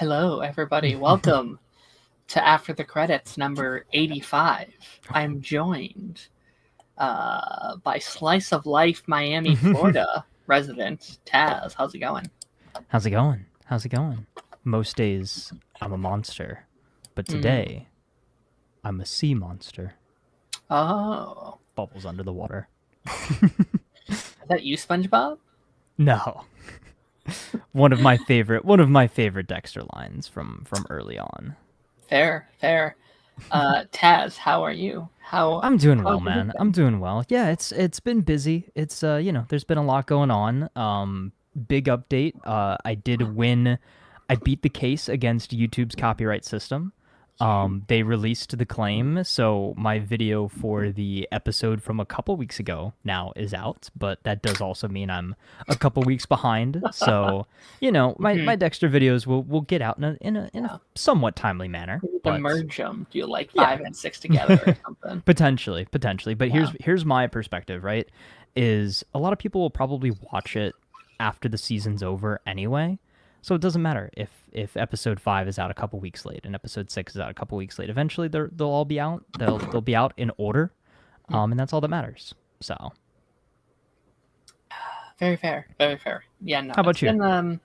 Hello, everybody. Welcome to After the Credits number 85. I'm joined by Slice of Life Miami, Florida resident Taz. How's it going? How's it going? How's it going? Most days I'm a monster, but today I'm a sea monster. Oh. Bubbles under the water. Is that you, SpongeBob? No. one of my favorite Dexter lines from early on. Fair. Taz, how are you? I'm doing well, man. I'm doing well. Yeah, it's been busy. It's there's been a lot going on. Big update. I beat the case against YouTube's copyright system. They released the claim, so my video for the episode from a couple weeks ago now is out, but that does also mean I'm a couple weeks behind. So, my Dexter videos will get out in a somewhat timely manner. But merge them, do 5 and 6 together or something. Potentially. But here's my perspective, right? Is a lot of people will probably watch it after the season's over anyway. So it doesn't matter if episode 5 is out a couple weeks late and episode 6 is out a couple weeks late. Eventually, they'll all be out. They'll be out in order, and that's all that matters. So, very fair. Yeah. No. How about you? It's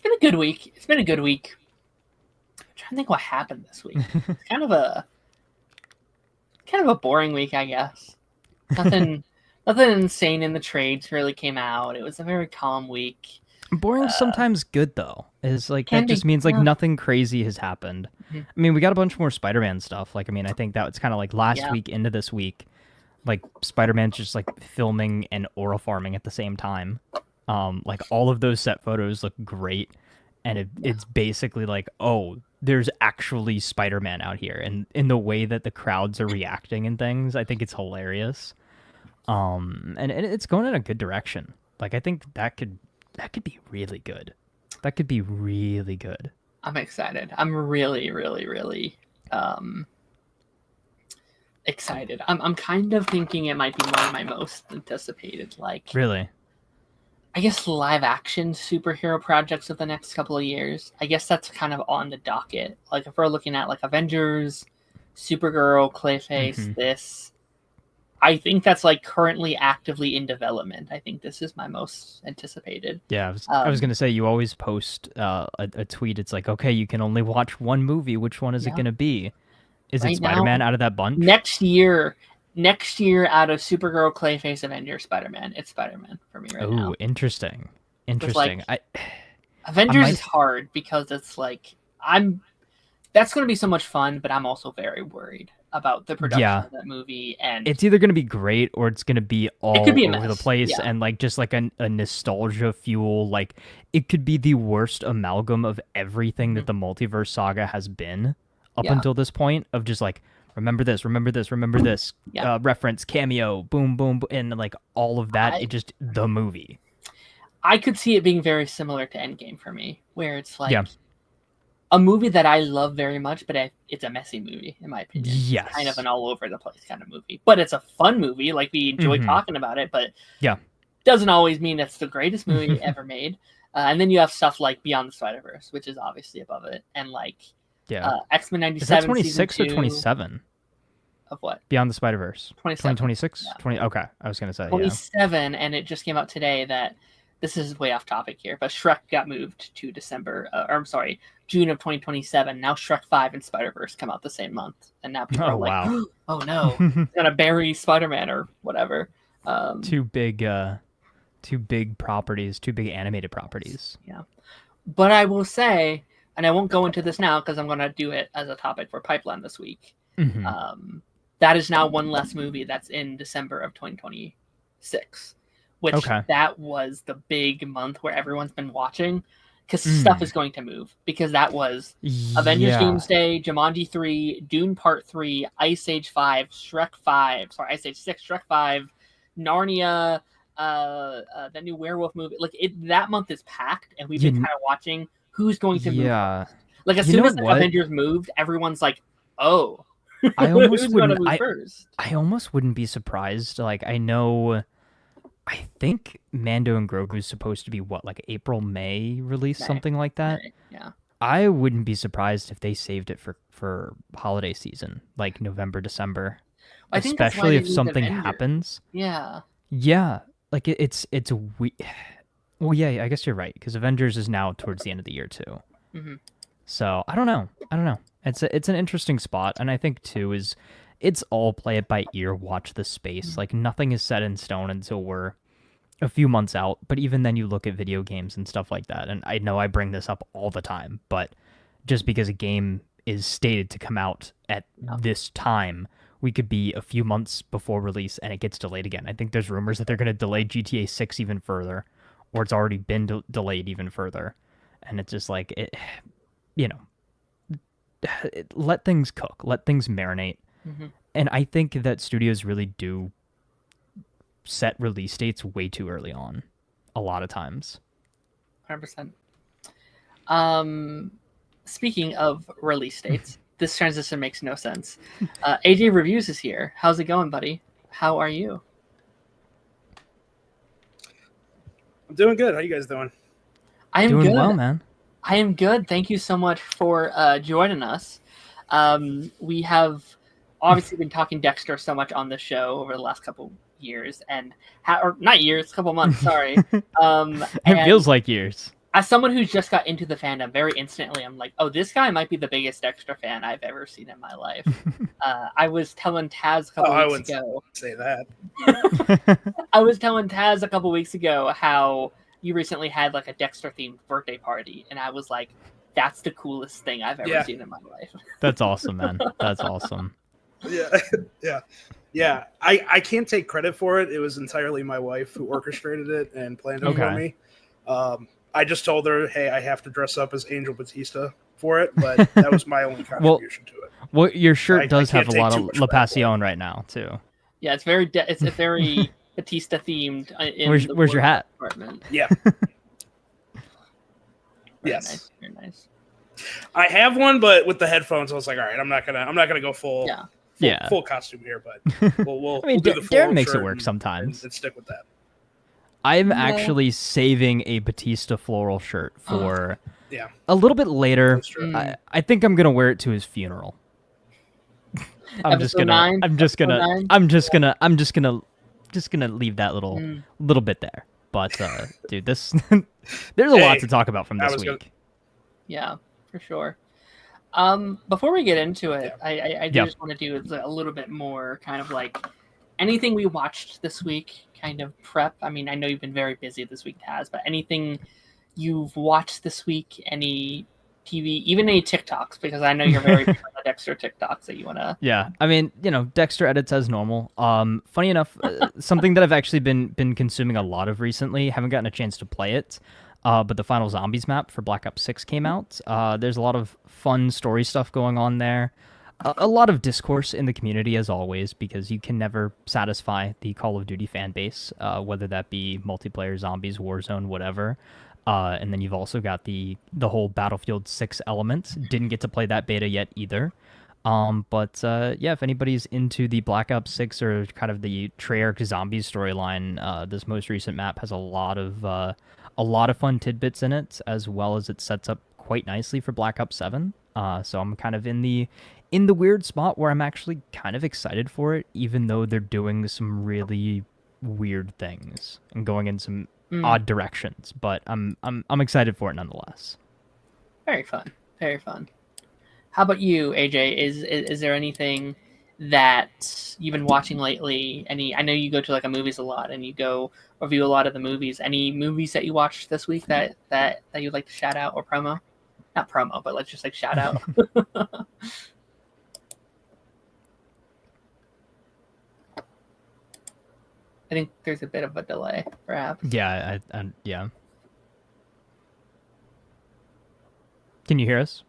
been a good week. I'm trying to think what happened this week. It's kind of a boring week, I guess. Nothing insane in the trades really came out. It was a very calm week. Boring sometimes good though. Is like that just means nothing crazy has happened. Mm-hmm. I mean, we got a bunch more Spider-Man stuff. I think that was kind of like last week into this week. Like Spider-Man's just like filming and oral farming at the same time. All of those set photos look great, and it's basically like, oh, there's actually Spider-Man out here, and in the way that the crowds are reacting and things, I think it's hilarious. And it's going in a good direction. I think that could be really good. That could be really good. I'm excited. I'm really excited. I'm kind of thinking it might be one of my most anticipated, Really? I guess live action superhero projects of the next couple of years. I guess that's kind of on the docket. If we're looking at Avengers, Supergirl, Clayface, this. I think that's currently actively in development. I think this is my most anticipated. Yeah, I was going to say, you always post a tweet. It's like, okay, you can only watch one movie. Which one is it going to be? Is it Spider-Man out of that bunch? Next year out of Supergirl, Clayface, Avengers, Spider-Man. It's Spider-Man for me right now. Oh, interesting. Avengers is hard because it's that's going to be so much fun, but I'm also very worried about the production of that movie, and it's either going to be great or it's going to be all over the place, and just a nostalgia fuel. It could be the worst amalgam of everything that the multiverse saga has been up until this point, of just remember this, reference, cameo, boom, boom, and all of that. The movie. I could see it being very similar to Endgame for me, where it's a movie that I love very much, but it's a messy movie, in my opinion. Yes. It's kind of an all-over-the-place kind of movie. But it's a fun movie. We enjoy talking about it, but doesn't always mean it's the greatest movie ever made. And then you have stuff like Beyond the Spider-Verse, which is obviously above it. And, X-Men 97 Is that 26 or 27? Of what? Beyond the Spider-Verse. 2026? Yeah. 20. Okay, I was going to say 27, and it just came out today that... This is way off topic here, but Shrek got moved to June of 2027. Now Shrek 5 and Spider-Verse come out the same month. And now people are wow. Oh no, it's going to bury Spider-Man or whatever. Two big properties, two big animated properties. Yeah. But I will say, and I won't go into this now because I'm going to do it as a topic for Pipeline this week. That is now one less movie that's in December of 2026. Which that was the big month where everyone's been watching, because stuff is going to move. Because that was Avengers Doomsday, Jumanji 3, Dune Part 3, Ice Age 5, Ice Age 6, Shrek 5, Narnia, the new werewolf movie. That month is packed, and we've been kind of watching who's going to move. As soon as Avengers moved, everyone's like, oh, I almost wouldn't. Move first? I almost wouldn't be surprised. I know. I think Mando and Grogu is supposed to be April, May release, something like that. May, yeah. I wouldn't be surprised if they saved it for holiday season, like November, December, I think that's why especially they if moved something Avengers. happens. Yeah. Yeah, like it's well, yeah, I guess you're right because Avengers is now towards the end of the year too. Hmm. So I don't know. I don't know. It's an interesting spot, and I think too is it's all play it by ear, watch the space. Like nothing is set in stone until we're a few months out. But even then, you look at video games and stuff like that. And I know I bring this up all the time, but just because a game is stated to come out at Yeah. this time, we could be a few months before release and it gets delayed again. I think there's rumors that they're going to delay GTA 6 even further, or it's already been delayed even further. And it's just like it, you know, let things cook, let things marinate. Hmm. And I think that studios really do set release dates way too early on, a lot of times. 100%. Speaking of release dates, this transition makes no sense. AJ Reviews is here. How's it going, buddy? How are you? I'm doing good. How you guys doing? I am Doing good. well, man. I am good. Thank you so much for joining us. We have obviously been talking Dexter so much on the show over the last couple years, and or not years, couple months. Sorry. It feels like years. As someone who's just got into the fandom, very instantly, I'm like, oh, this guy might be the biggest Dexter fan I've ever seen in my life. I was telling Taz a couple weeks ago. Say that. I was telling Taz a couple weeks ago how you recently had like a Dexter themed birthday party, and I was like, that's the coolest thing I've ever seen in my life. That's awesome, man. That's awesome. Yeah. I can't take credit for it. It was entirely my wife who orchestrated it and planned it for me. I just told her, hey, I have to dress up as Angel Batista for it, but that was my only contribution to it. Well, your shirt does have a lot of La La Passion right now, too. Yeah, it's very it's a very Batista themed. Where's your hat? Department. Yeah. Very nice. Very nice. I have one, but with the headphones, I was like, all right, I'm not gonna go full costume here, but we'll I mean, we'll do the Darren makes it work sometimes. And stick with that. I'm actually saving a Batista floral shirt for Yeah. a little bit later. Mm. I think I'm gonna wear it to his funeral. I'm just gonna leave that little bit there. But dude, this there's a lot to talk about from this week. Yeah, for sure. Before we get into it, I just want to do a little bit more kind of like anything we watched this week kind of prep. I mean, I know you've been very busy this week, Taz, but anything you've watched this week, any TV, even any TikToks, because I know you're very big on the Dexter TikToks that you want to... Yeah, I mean, Dexter edits as normal. Funny enough, something that I've actually been consuming a lot of recently, haven't gotten a chance to play it, but the Final Zombies map for Black Ops 6 came out. There's a lot of fun story stuff going on there. A lot of discourse in the community, as always, because you can never satisfy the Call of Duty fan base, whether that be multiplayer, zombies, Warzone, whatever. And then you've also got the whole Battlefield 6 element. Didn't get to play that beta yet either. But if anybody's into the Black Ops 6 or kind of the Treyarch Zombies storyline, this most recent map has a lot of fun tidbits in it, as well as it sets up quite nicely for Black Ops 7. So I'm kind of in the weird spot where I'm actually kind of excited for it, even though they're doing some really weird things and going in some odd directions. But I'm excited for it nonetheless. Very fun. Very fun. How about you, AJ? Is there anything that you've been watching lately? I know you go to like a movies a lot and you go review a lot of the movies. Any movies that you watched this week that you'd like to shout out or promo? Not promo, but let's just like shout out. I think there's a bit of a delay, perhaps. Yeah, yeah. Can you hear us?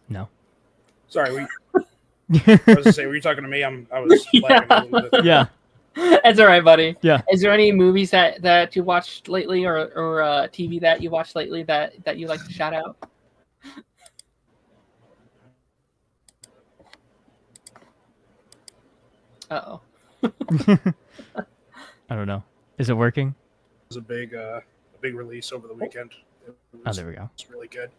No. Sorry, I was gonna say, were you talking to me? I was lagging a little bit. Yeah. That's all right, buddy. Yeah. Is there any movies that you watched lately or TV that you watched lately that you like to shout out? Uh-oh. I don't know. Is it working? It was a big release over the weekend. There we go. It's really good.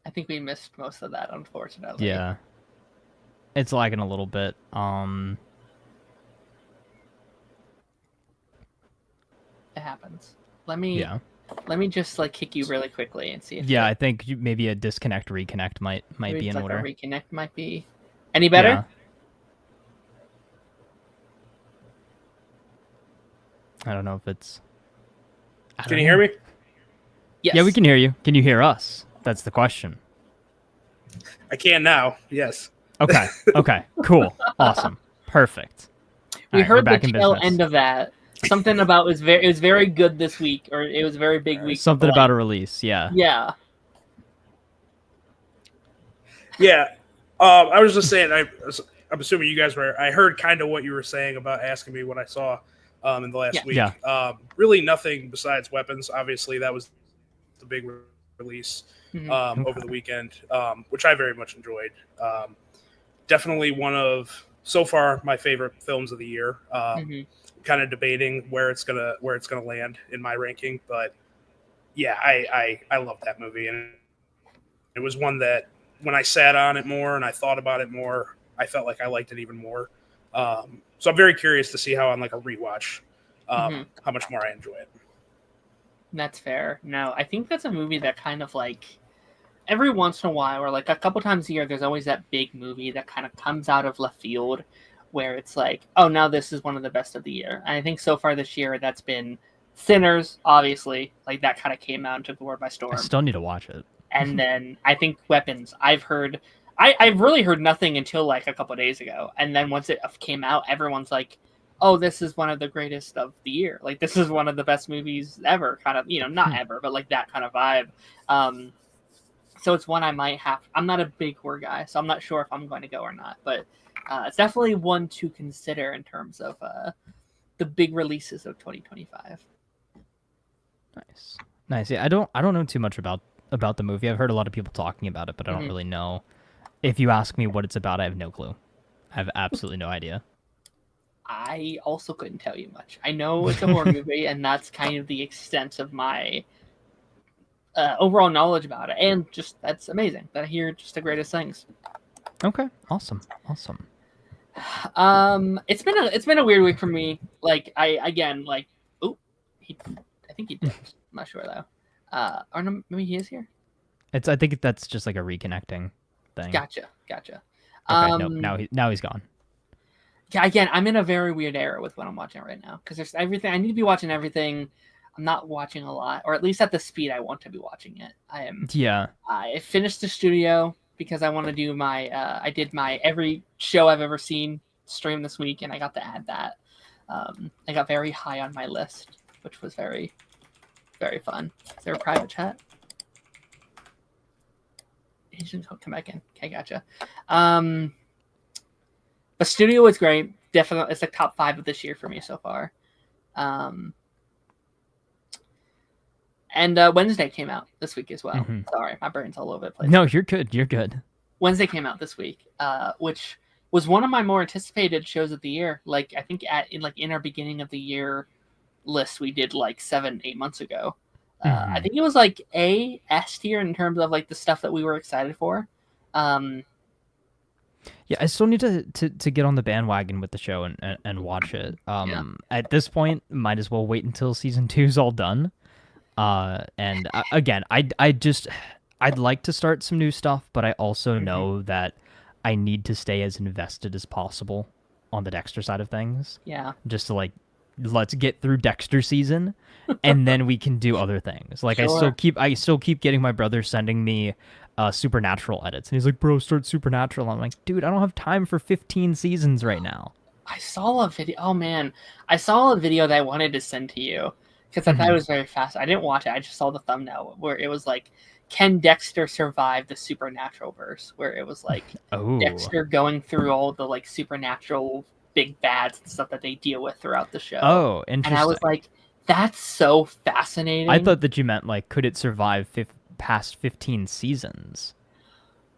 I think we missed most of that, unfortunately. Yeah. It's lagging a little bit. It happens. Let me just like kick you really quickly and see if I think maybe a disconnect reconnect might be in order. A reconnect might be any better. Yeah. I don't know if it's. Can you hear me? Yes. Yeah, we can hear you. Can you hear us? That's the question. I can now. Yes. Okay. Okay. Cool. Awesome. Perfect. We heard the tail end of that. Something about it was very good this week, or it was a very big week. Something about a release. Yeah. Yeah. Yeah. I was just saying. I'm assuming you guys were. I heard kind of what you were saying about asking me what I saw in the last week. Yeah. Really nothing besides Weapons. Obviously, that was the big release over the weekend, which I very much enjoyed. Definitely one of so far my favorite films of the year. Kind of debating where it's gonna land in my ranking, but yeah, I love that movie, and it was one that when I sat on it more and I thought about it more, I felt like I liked it even more. So I'm very curious to see how on like a rewatch, how much more I enjoy it. That's fair. No, I think that's a movie that kind of like every once in a while, or like a couple times a year, there's always that big movie that kind of comes out of left field where it's like, oh, now this is one of the best of the year. And I think so far this year, that's been Sinners, obviously. Like that kind of came out and took the world by storm. I still need to watch it. And then I think Weapons. I've really heard nothing until like a couple of days ago. And then once it came out, everyone's like, oh, this is one of the greatest of the year. Like this is one of the best movies ever. Kind of, not ever, but like that kind of vibe. So it's one I might have. I'm not a big horror guy, so I'm not sure if I'm going to go or not. But it's definitely one to consider in terms of the big releases of 2025. Nice. Yeah, I don't know too much about the movie. I've heard a lot of people talking about it, but I don't really know. If you ask me what it's about, I have no clue. I have absolutely no idea. I also couldn't tell you much. I know it's a horror movie, and that's kind of the extent of my overall knowledge about it. And just that's amazing that I hear just the greatest things. Okay, awesome. It's been a weird week for me. Like I think he did. I'm not sure though. Or no, maybe he is here. I think that's just like a reconnecting thing. Gotcha. Okay, no, now he's gone. Yeah, again, I'm in a very weird era with what I'm watching right now because there's everything. I need to be watching everything. I'm not watching a lot, or at least at the speed I want to be watching it. I am. Yeah. I finished the studio because I want to do my. I did my every show I've ever seen stream this week, and I got to add that. I got very high on my list, which was very, very fun. Is there a private chat? He should come back in. Okay, gotcha. The studio was great. Definitely, it's like top 5 of this year for me so far. And Wednesday came out this week as well. Sorry, my brain's all over the place. No, you're good. Wednesday came out this week, which was one of my more anticipated shows of the year. Like I think in our beginning of the year list we did like 7-8 months ago. I think it was like S tier in terms of like the stuff that we were excited for. Yeah, I still need to get on the bandwagon with the show and watch it. At this point, might as well wait until season 2 is all done. And again, I'd like to start some new stuff, but I also know that I need to stay as invested as possible on the Dexter side of things. Yeah. Just to like, let's get through Dexter season, and then we can do other things. Like sure. I still keep getting my brother sending me Supernatural edits, and he's like, "Bro, start Supernatural." I'm like, "Dude, I don't have time for 15 seasons right now." I saw a video. Oh man, I saw a video that I wanted to send to you because I thought it was very fast. I didn't watch it. I just saw the thumbnail where it was like, "Can Dexter survive the Supernatural verse?" Where it was like Dexter going through all the like supernatural big bads and stuff that they deal with throughout the show. Oh, interesting. And I was like, "That's so fascinating." I thought that you meant like, could it survive past 15 seasons?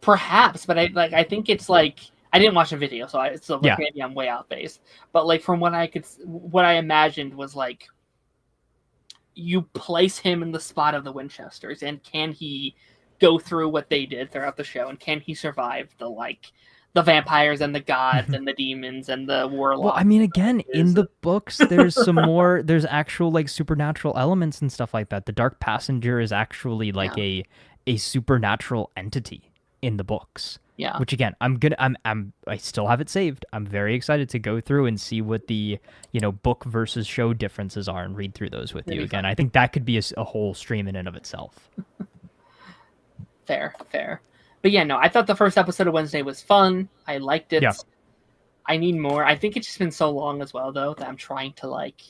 Perhaps, but I think it's like I didn't watch the video, so maybe I'm way off base. But like from what I imagined was like, you place him in the spot of the Winchesters, and can he go through what they did throughout the show, and can he survive the vampires and the gods and the demons and the warlocks? Well, I mean, again, in the books, there's some more. There's actual like supernatural elements and stuff like that. The Dark Passenger is actually like a supernatural entity in the books. Yeah. Which again, I still have it saved. I'm very excited to go through and see what the book versus show differences are and read through those with you again. Fun. I think that could be a whole stream in and of itself. Fair. But yeah, no, I thought the first episode of Wednesday was fun. I liked it. Yeah. I need more. I think it's just been so long as well, though, that I'm trying to like.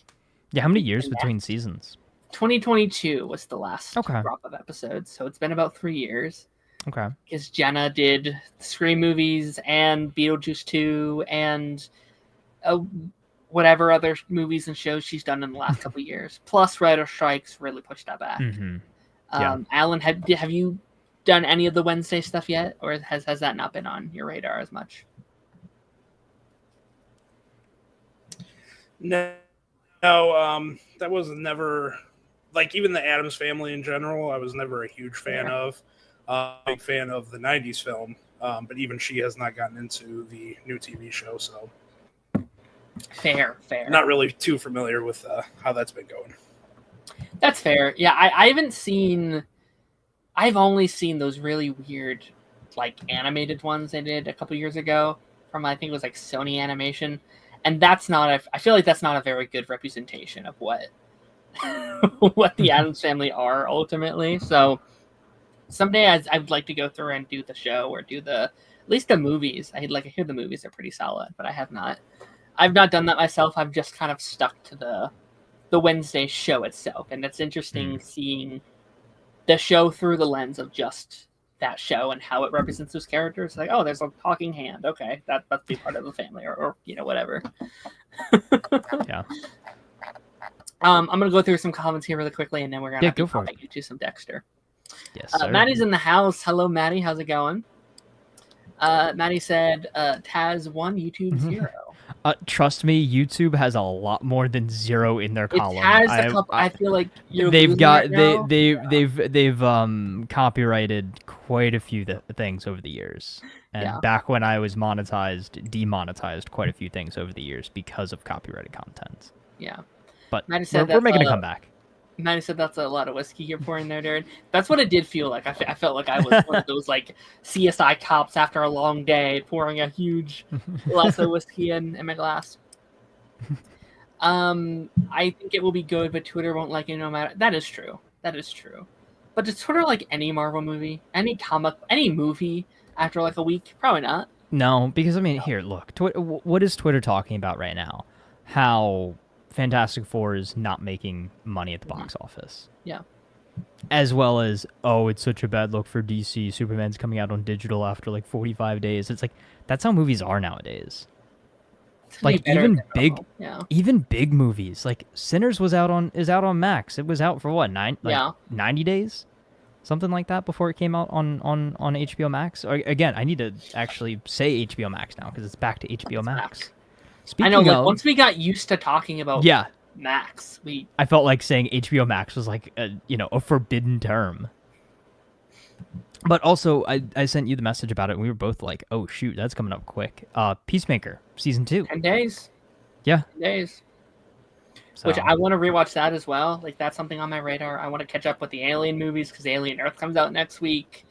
Yeah, how many years between seasons? 2022 was the last drop of episodes, so it's been about 3 years. Okay. Because Jenna did Scream movies and Beetlejuice 2 and whatever other movies and shows she's done in the last couple of years. Plus, writer strikes really pushed that back. Mm-hmm. Yeah. Alan, have you done any of the Wednesday stuff yet, or has that not been on your radar as much? No, that was never like, even the Addams Family in general. I was never a huge fan of. Big fan of the 90s film, but even she has not gotten into the new TV show, so fair. Not really too familiar with how that's been going. That's fair. Yeah, I haven't seen. I've only seen those really weird, like animated ones they did a couple years ago from, I think it was like Sony Animation, and that's not. I feel like that's not a very good representation of what the Addams Family are ultimately. So. Someday I'd like to go through and do the show or do at least the movies. I hear the movies are pretty solid, but I have not. I've not done that myself. I've just kind of stuck to the Wednesday show itself, and it's interesting seeing the show through the lens of just that show and how it represents those characters. Like, oh, there's a talking hand. Okay, that must be part of the family, or whatever. Yeah. I'm gonna go through some comments here really quickly, and then we're gonna go for it. You to some Dexter. Yes, Maddie's in the house. Hello, Maddie. How's it going? Maddie said, Taz 1, YouTube 0. Trust me, YouTube has a lot more than 0 in their column. It has a couple. I feel like they've copyrighted quite a few things over the years. And back when I was demonetized quite a few things over the years because of copyrighted content. Yeah. But we're making a comeback. Maddie said that's a lot of whiskey you're pouring there, Darren. That's what it did feel like. I felt like I was one of those like CSI cops after a long day, pouring a huge glass of whiskey in my glass. I think it will be good, but Twitter won't like it no matter. That is true. But does Twitter like any Marvel movie, any comic, any movie after like a week? Probably not. No, because I mean, here, look. What is Twitter talking about right now? How Fantastic Four is not making money at the box office. Yeah. As well as, it's such a bad look for DC. Superman's coming out on digital after like 45 days. It's like, that's how movies are nowadays. Like even big movies, like Sinners is out on Max. It was out for what, 90 days? Something like that before it came out on HBO Max. Or, again, I need to actually say HBO Max now because it's back to HBO Max. Speaking once we got used to talking about Max, I felt like saying HBO Max was like a forbidden term. But also, I sent you the message about it, and we were both like, "Oh shoot, that's coming up quick." Peacemaker season 2. 10 days. Yeah. 10 days. So. Which I want to rewatch that as well. Like that's something on my radar. I want to catch up with the Alien movies because Alien Earth comes out next week.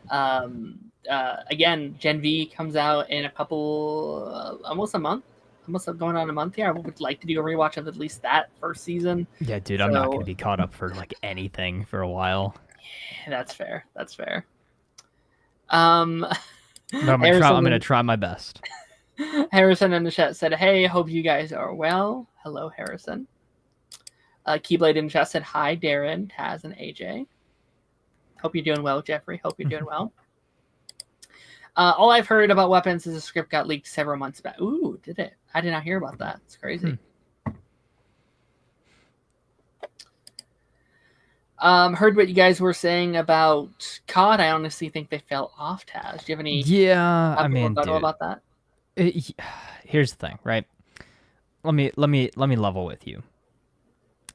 Again, Gen V comes out in a couple, almost a month. Almost going on a month here. I would like to do a rewatch of at least that first season. Yeah, dude, I'm not going to be caught up for like anything for a while. Yeah, that's fair. But I'm going to try my best. Harrison in the chat said, "Hey, hope you guys are well." Hello, Harrison. Keyblade in the chat said, "Hi, Darren, Taz, and AJ. Hope you're doing well, Jeffrey. Hope you're doing well." All I've heard about Weapons is the script got leaked several months back. Ooh, did it? I did not hear about that. It's crazy. Heard what you guys were saying about COD. I honestly think they fell off, Taz. Do you have any I mean, about that? Here's the thing, right? Let me level with you.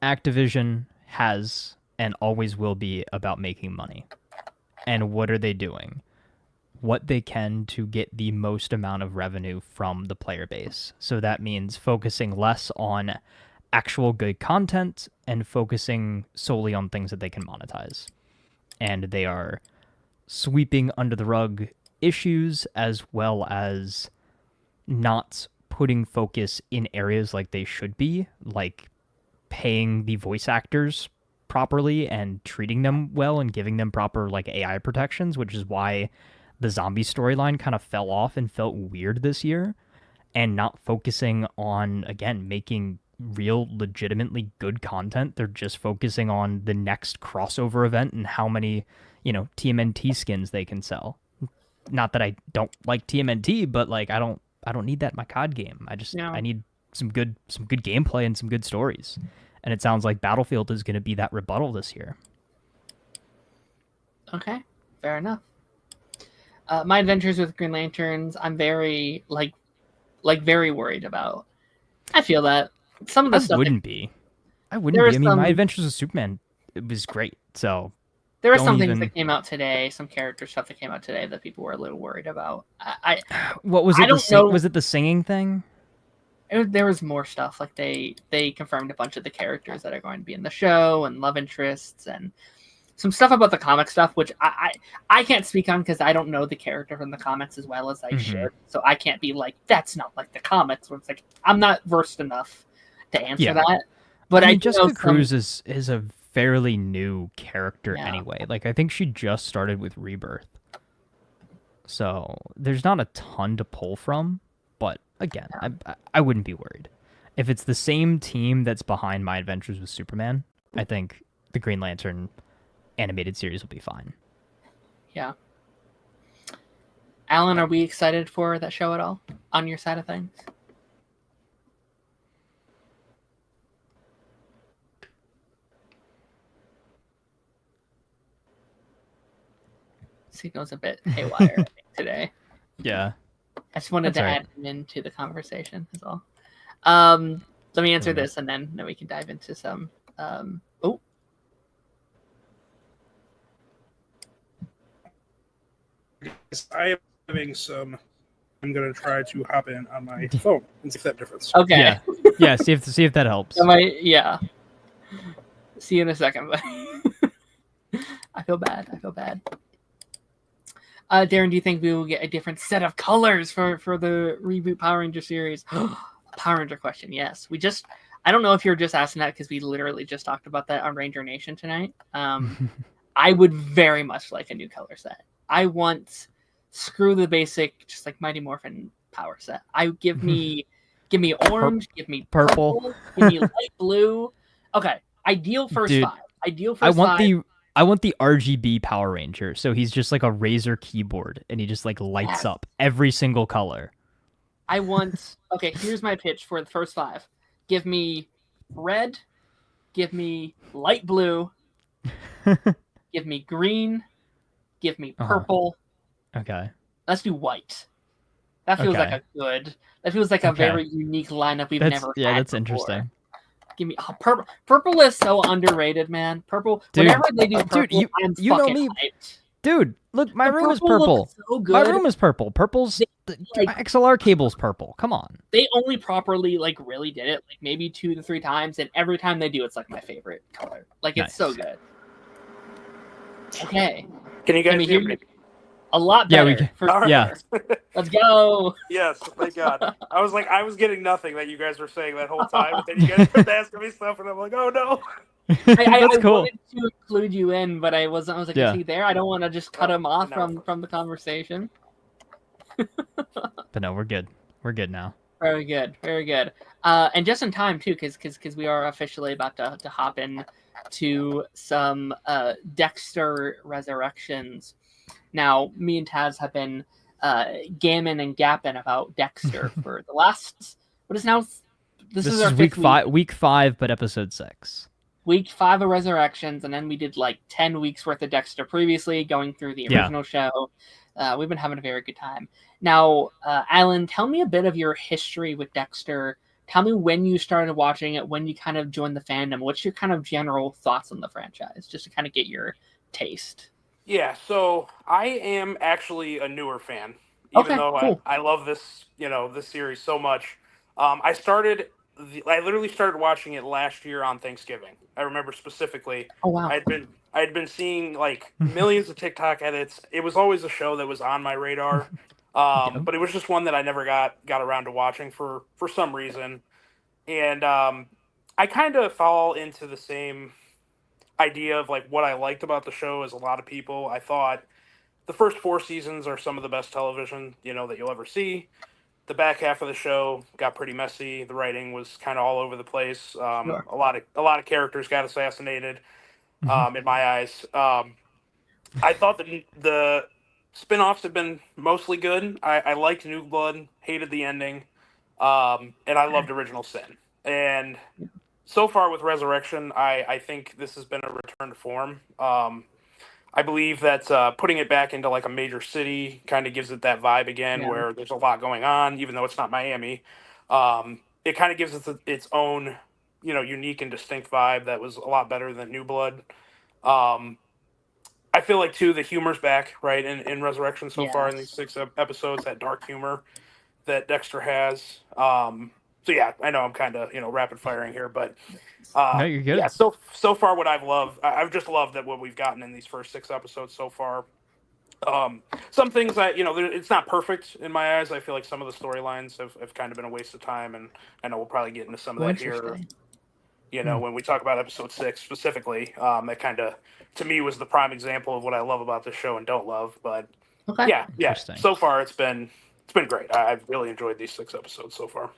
Activision has and always will be about making money. And what are they doing? What they can to get the most amount of revenue from the player base. So that means focusing less on actual good content and focusing solely on things that they can monetize. And they are sweeping under the rug issues as well as not putting focus in areas like they should be, like paying the voice actors properly and treating them well and giving them proper like AI protections, which is why the zombie storyline kind of fell off and felt weird this year, and not focusing on, again, making real legitimately good content. They're just focusing on the next crossover event and how many, TMNT skins they can sell. Not that I don't like TMNT, but like I don't need that in my COD game. I need some good gameplay and some good stories. And it sounds like Battlefield is going to be that rebuttal this year. Okay, fair enough. My adventures with Green Lanterns, I'm very very worried about. I feel that some of the stuff. I wouldn't be. I mean, my adventures with Superman, it was great. So there were some things that came out today, some character stuff that came out today that people were a little worried about. What was it? I don't know. Was it the singing thing? There was more stuff. Like they confirmed a bunch of the characters that are going to be in the show and love interests and some stuff about the comic stuff, which I can't speak on because I don't know the character from the comics as well as I should. So I can't be like, that's not like the comics. Where it's like I'm not versed enough to answer that. But I mean, Jessica Cruz is a fairly new character anyway. Like I think she just started with Rebirth, so there's not a ton to pull from. But again, I wouldn't be worried if it's the same team that's behind My Adventures with Superman. I think the Green Lantern animated series will be fine. Yeah. Alan, are we excited for that show at all on your side of things? Signal's a bit haywire today. Yeah. I just wanted to add him into the conversation is all. Let me answer this and then we can dive into some I am having some. I'm gonna try to hop in on my phone and see if that difference. Okay. Yeah. See if that helps. See you in a second, but I feel bad. Darren, do you think we will get a different set of colors for the reboot Power Ranger series? Power Ranger question. Yes. I don't know if you're just asking that because we literally just talked about that on Ranger Nation tonight. I would very much like a new color set. I want screw the basic, just like Mighty Morphin power set. Give me orange, give me purple, give me light blue. Okay, ideal first five. I want the RGB Power Ranger. So he's just like a Razer keyboard and he just like lights up every single color. Okay, here's my pitch for the first five. Give me red, give me light blue, give me green, give me purple. Okay. Let's do white. That feels like a very unique lineup we've never had. Yeah, that's before. Interesting. Give me purple. Purple is so underrated, man. Purple. Dude, whenever they do purple, I'm fucking hyped. Dude, look, my room is purple. So my room is purple. Purple's XLR cable's purple. Come on. They only properly really did it maybe 2 to 3 times, and every time they do, it's my favorite color. It's so good. Okay. Can you guys hear me? A lot better. Yeah. Let's go. Yes, thank God. I was getting nothing that you guys were saying that whole time, but then you guys kept asking me stuff, and I'm like, oh no. I wanted to include you in, but I wasn't. I was like, is he there? I don't want to just cut him off from the conversation. But no, we're good. We're good now. Very good. Very good. And just in time too, because we are officially about to hop in to some Dexter Resurrections. Now, me and Taz have been gamming and gapping about Dexter for the last. What is now? This is our week 5, but episode 6. week 5 of Resurrections, and then we did like 10 weeks worth of Dexter previously, going through the original show. We've been having a very good time. Now, Alan, tell me a bit of your history with Dexter. Tell me when you started watching it, when you kind of joined the fandom. What's your kind of general thoughts on the franchise, just to kind of get your taste? Yeah, so I am actually a newer fan, even though cool. I love this, this series so much. I literally started watching it last year on Thanksgiving. I remember specifically. Oh wow! I had been seeing like millions of TikTok edits. It was always a show that was on my radar, but it was just one that I never got around to watching for some reason. And I kind of fall into the same idea of like what I liked about the show as a lot of people. I thought the first 4 seasons are some of the best television, that you'll ever see. The back half of the show got pretty messy. The writing was kind of all over the place. Sure. A lot of characters got assassinated. In my eyes, I thought that the spinoffs have been mostly good. I liked New Blood, hated the ending, and I loved Original Sin. And so far with Resurrection, I think this has been a return to form. I believe that putting it back into like a major city kind of gives it that vibe again, where there's a lot going on, even though it's not Miami. It kind of gives it its own, unique and distinct vibe that was a lot better than New Blood. I feel like too the humor's back, right, in Resurrection so far in these 6 episodes. That dark humor that Dexter has. So yeah, I know I'm kind of rapid firing here, but no, you're good. Yeah, so far what I've just loved that what we've gotten in these first 6 episodes so far. Some things that it's not perfect in my eyes. I feel like some of the storylines have kind of been a waste of time, and I know we'll probably get into some of that here. When we talk about episode 6 specifically, that kind of to me was the prime example of what I love about this show and don't love. But yeah. So far it's been great. I've really enjoyed these 6 episodes so far.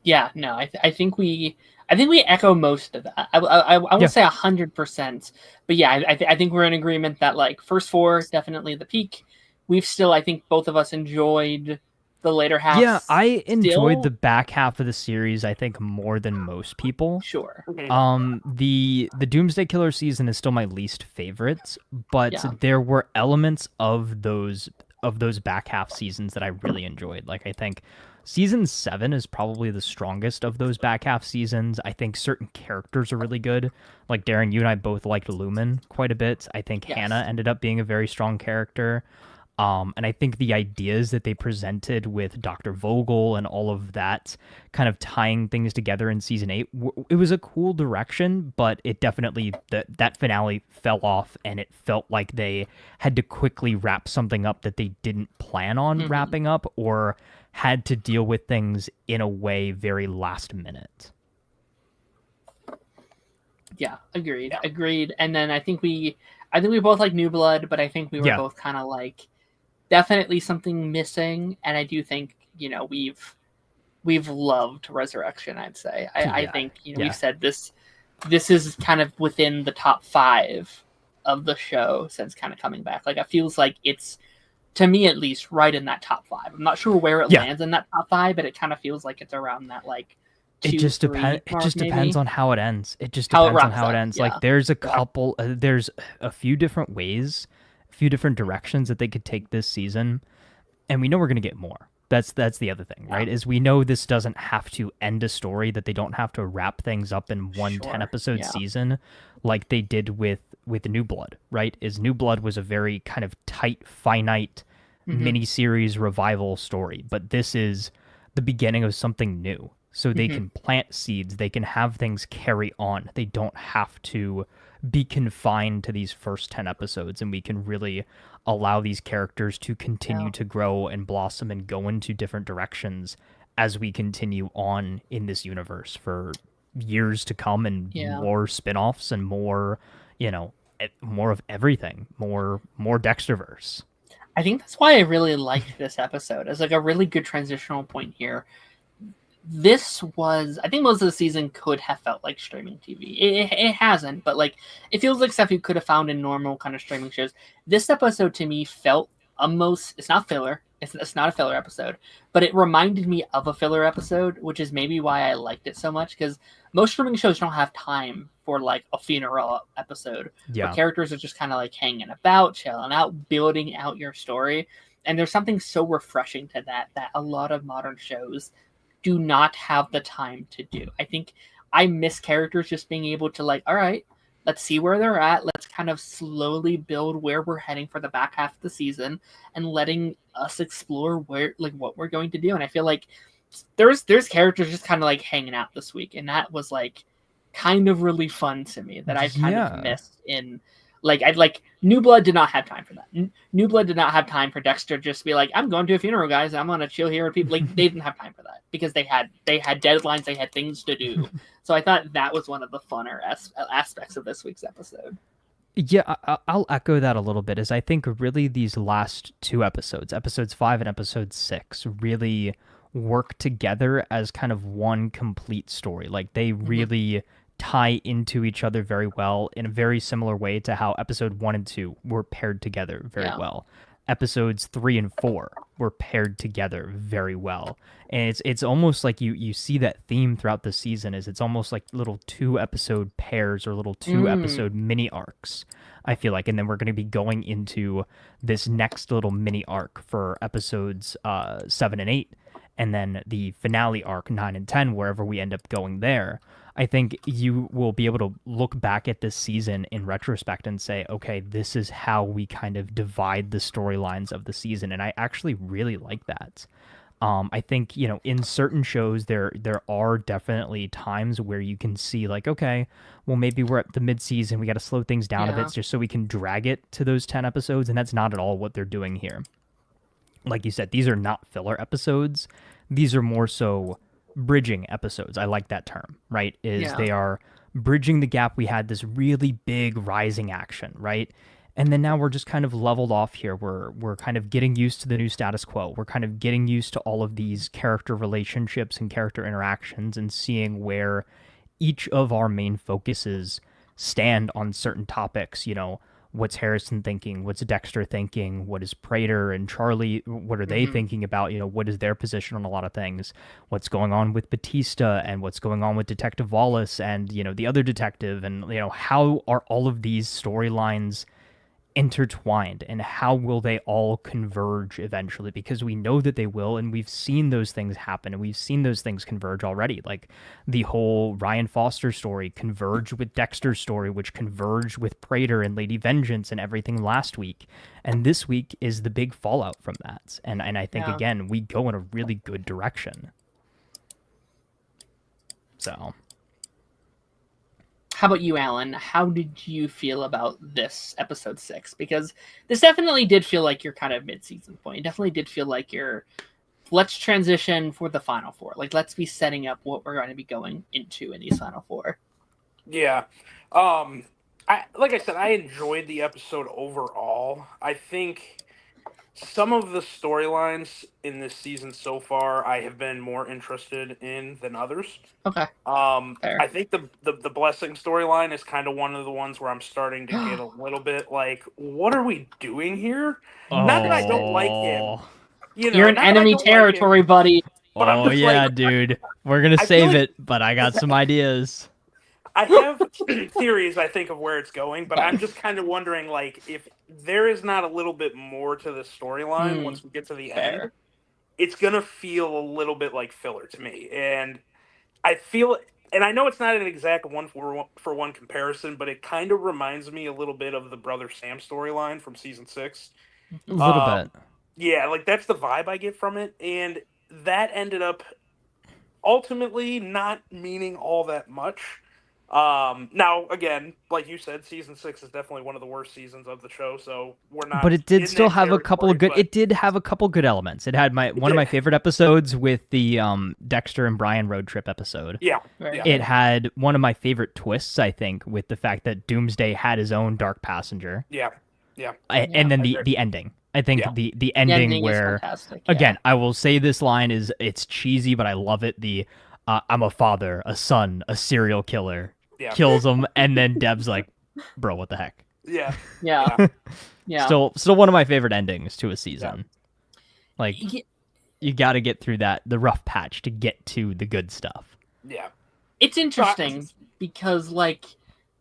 Yeah, no, I think we echo most of that. I won't say 100%, but yeah, I think we're in agreement that like first 4 definitely the peak. We've still, I think both of us enjoyed the later half. Yeah, I enjoyed the back half of the series, I think, more than most people. Sure. The Doomsday Killer season is still my least favorite, but there were elements of those back half seasons that I really enjoyed. Like I think Season 7 is probably the strongest of those back half seasons. I think certain characters are really good. Like Darren, you and I both liked Lumen quite a bit. I think Hannah ended up being a very strong character. And I think the ideas that they presented with Dr. Vogel and all of that kind of tying things together in Season 8, it was a cool direction, but it definitely, that finale fell off, and it felt like they had to quickly wrap something up that they didn't plan on wrapping up, or had to deal with things in a way very last minute. Yeah, agreed. And then I think we both like New Blood, but I think we were both kind of like, definitely something missing, and I do think we've loved Resurrection. I'd say I think we've said this is kind of within the top 5 of the show since kind of coming back. Like it feels like it's, to me at least, right in that top 5. I'm not sure where it lands in that top 5, but it kind of feels like it's around that like 2, it just depends. It just depends on how it ends. It just depends on how it ends. Like there's a couple. There's a few different ways. Few different directions that they could take this season, and we know we're going to get more. That's the other thing, right? Is we know this doesn't have to end a story, that they don't have to wrap things up in one 10-episode season like they did with New Blood, right? Is New Blood was a very kind of tight, finite mini-series revival story, but this is the beginning of something new. So they can plant seeds, they can have things carry on. They don't have to be confined to these first 10 episodes, and we can really allow these characters to continue to grow and blossom and go into different directions as we continue on in this universe for years to come, and more spin-offs and more, more of everything, more Dexterverse. I think that's why I really liked this episode as like a really good transitional point here. This was, I think most of the season could have felt like streaming TV. It hasn't, but like it feels like stuff you could have found in normal kind of streaming shows. This episode to me felt almost, it's not filler, It's not a filler episode, but it reminded me of a filler episode, which is maybe why I liked it so much, because most streaming shows don't have time for like a funeral episode. Yeah. Where characters are just kind of like hanging about, chilling out, building out your story. And there's something so refreshing to that a lot of modern shows do not have the time to do. I think I miss characters just being able to like, all right, let's see where they're at. Let's kind of slowly build where we're heading for the back half of the season and letting us explore where like what we're going to do. And I feel like there's characters just kind of like hanging out this week, and that was like kind of really fun to me that I've kind of missed in like New Blood did not have time for that. New Blood did not have time for Dexter just to be like, I'm going to a funeral, guys. I'm gonna chill here with people. Like they didn't have time for that because they had deadlines, they had things to do. So I thought that was one of the funner aspects of this week's episode. Yeah, I'll echo that a little bit. As I think really these last two episodes, episodes 5 and episode 6, really work together as kind of one complete story. Like they really tie into each other very well in a very similar way to how episode 1 and 2 were paired together very well. Episodes 3 and 4 were paired together very well. And it's almost like you see that theme throughout the season is it's almost like little 2-episode pairs or little 2-episode mini arcs, I feel like. And then we're going to be going into this next little mini arc for episodes 7 and 8, and then the finale arc 9 and 10, wherever we end up going there. I think you will be able to look back at this season in retrospect and say, okay, this is how we kind of divide the storylines of the season. And I actually really like that. I think, in certain shows, there are definitely times where you can see like, okay, well, maybe we're at the mid-season. We got to slow things down a bit just so we can drag it to those 10 episodes. And that's not at all what they're doing here. Like you said, these are not filler episodes. These are more so bridging episodes. I like that term, right? They are bridging the gap. We had this really big rising action, right? And then now we're just kind of leveled off here. We're kind of getting used to the new status quo. We're kind of getting used to all of these character relationships and character interactions and seeing where each of our main focuses stand on certain topics. What's Harrison thinking? What's Dexter thinking? What is Prater and Charlie? What are they thinking about? What is their position on a lot of things? What's going on with Batista and what's going on with Detective Wallace and, the other detective? And, how are all of these storylines intertwined and how will they all converge eventually? Because we know that they will, and we've seen those things happen and we've seen those things converge already. Like the whole Ryan Foster story converged with Dexter's story, which converged with Prater and Lady Vengeance and everything last week. And this week is the big fallout from that. And I think, again, we go in a really good direction. So... How about you, Alan? How did you feel about this episode 6? Because this definitely did feel like your kind of mid-season point. It definitely did feel like let's transition for the final 4. Like, let's be setting up what we're going to be going into in these final 4. Yeah. Like I said, I enjoyed the episode overall. I think some of the storylines in this season so far I have been more interested in than others. Okay. I think the Blessing storyline is kind of one of the ones where I'm starting to get a little bit like, what are we doing here? Not that I don't like him. You're in enemy territory, buddy. Oh yeah, dude. We're gonna save it, but I got some ideas. I have theories, I think, of where it's going, but I'm just kind of wondering, like, if there is not a little bit more to the storyline once we get to the end, it's going to feel a little bit like filler to me. And I feel, and I know it's not an exact one-for-one comparison, but it kind of reminds me a little bit of the Brother Sam storyline from Season 6. A little bit. Yeah, like, that's the vibe I get from it, and that ended up ultimately not meaning all that much. Now, again, like you said, Season 6 is definitely one of the worst seasons of the show, so we're not... But it did still have a couple of good... It did have a couple good elements. It had one of my favorite episodes with the Dexter and Brian road trip episode. Yeah. It had one of my favorite twists, I think, with the fact that Doomsday had his own Dark Passenger. Yeah. And then the ending. I think the ending where... Again, I will say this line is... It's cheesy, but I love it. I'm a father, a son, a serial killer... kills him, and then Deb's like, bro, what the heck? Yeah. Still one of my favorite endings to a season. Like, you got to get through the rough patch to get to the good stuff. Yeah. It's interesting because, like,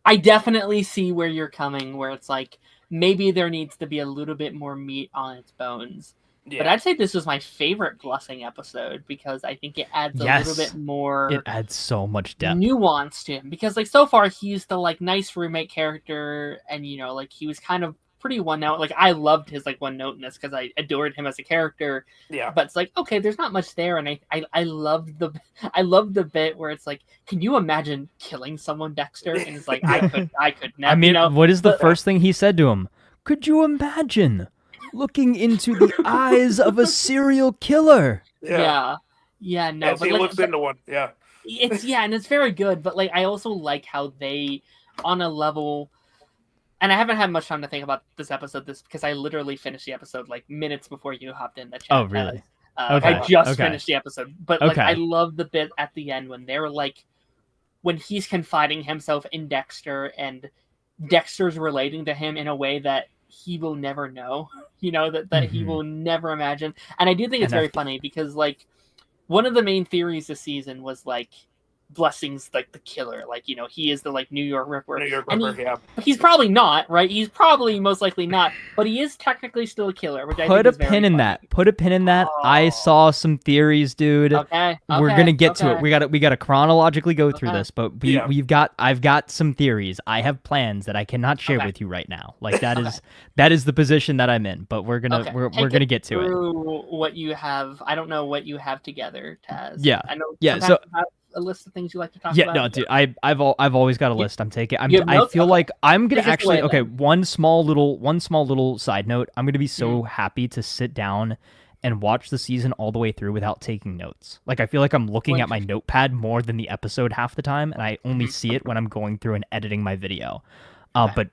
I definitely see where you're coming, where it's like, maybe there needs to be a little bit more meat on its bones. Yeah. But I'd say this was my favorite Blessing episode because I think it adds a little bit more. It adds so much depth, nuance to him. Because, like, so far he's the, like, nice roommate character, and, you know, like, he was kind of pretty one note. Like, I loved his, like, one noteness because I adored him as a character. Yeah. But it's like, okay, there's not much there, and I love the bit where it's like, can you imagine killing someone, Dexter? And it's like, I could never. I mean, you know? what is the first thing he said to him? Could you imagine looking into the eyes of a serial killer? No. As he looks into one. Yeah. And it's very good. But, like, I also like how they, on a level. And I haven't had much time to think about this episode, because I literally finished the episode like minutes before you hopped in the chat. Oh, really? Okay. I just finished the episode. But like, I love the bit at the end when they're like, when he's confiding himself in Dexter and Dexter's relating to him in a way that he will never know, you know, that he will never imagine. And I do think it's very funny because, like, one of the main theories this season was like, Blessing's like the killer, like, you know, he is the like New York Ripper. He's probably not, right? He's probably most likely not, but he is technically still a killer. Which Put a pin in that. Put a pin in that. I saw some theories, dude. Okay. We're gonna get to it. We gotta chronologically go through this, but I've got some theories. I have plans that I cannot share with you right now. Like that is the position that I'm in. But we're gonna get to it. What you have, I don't know what you have together, Taz. Yeah. I know. Yeah. So. A list of things you like to talk about. Yeah, no, dude, I've always got a list. I'm taking. I feel like I'm gonna actually. Okay, one small little side note. I'm gonna be so happy to sit down and watch the season all the way through without taking notes. Like, I feel like I'm looking at my notepad more than the episode half the time, and I only see it when I'm going through and editing my video. But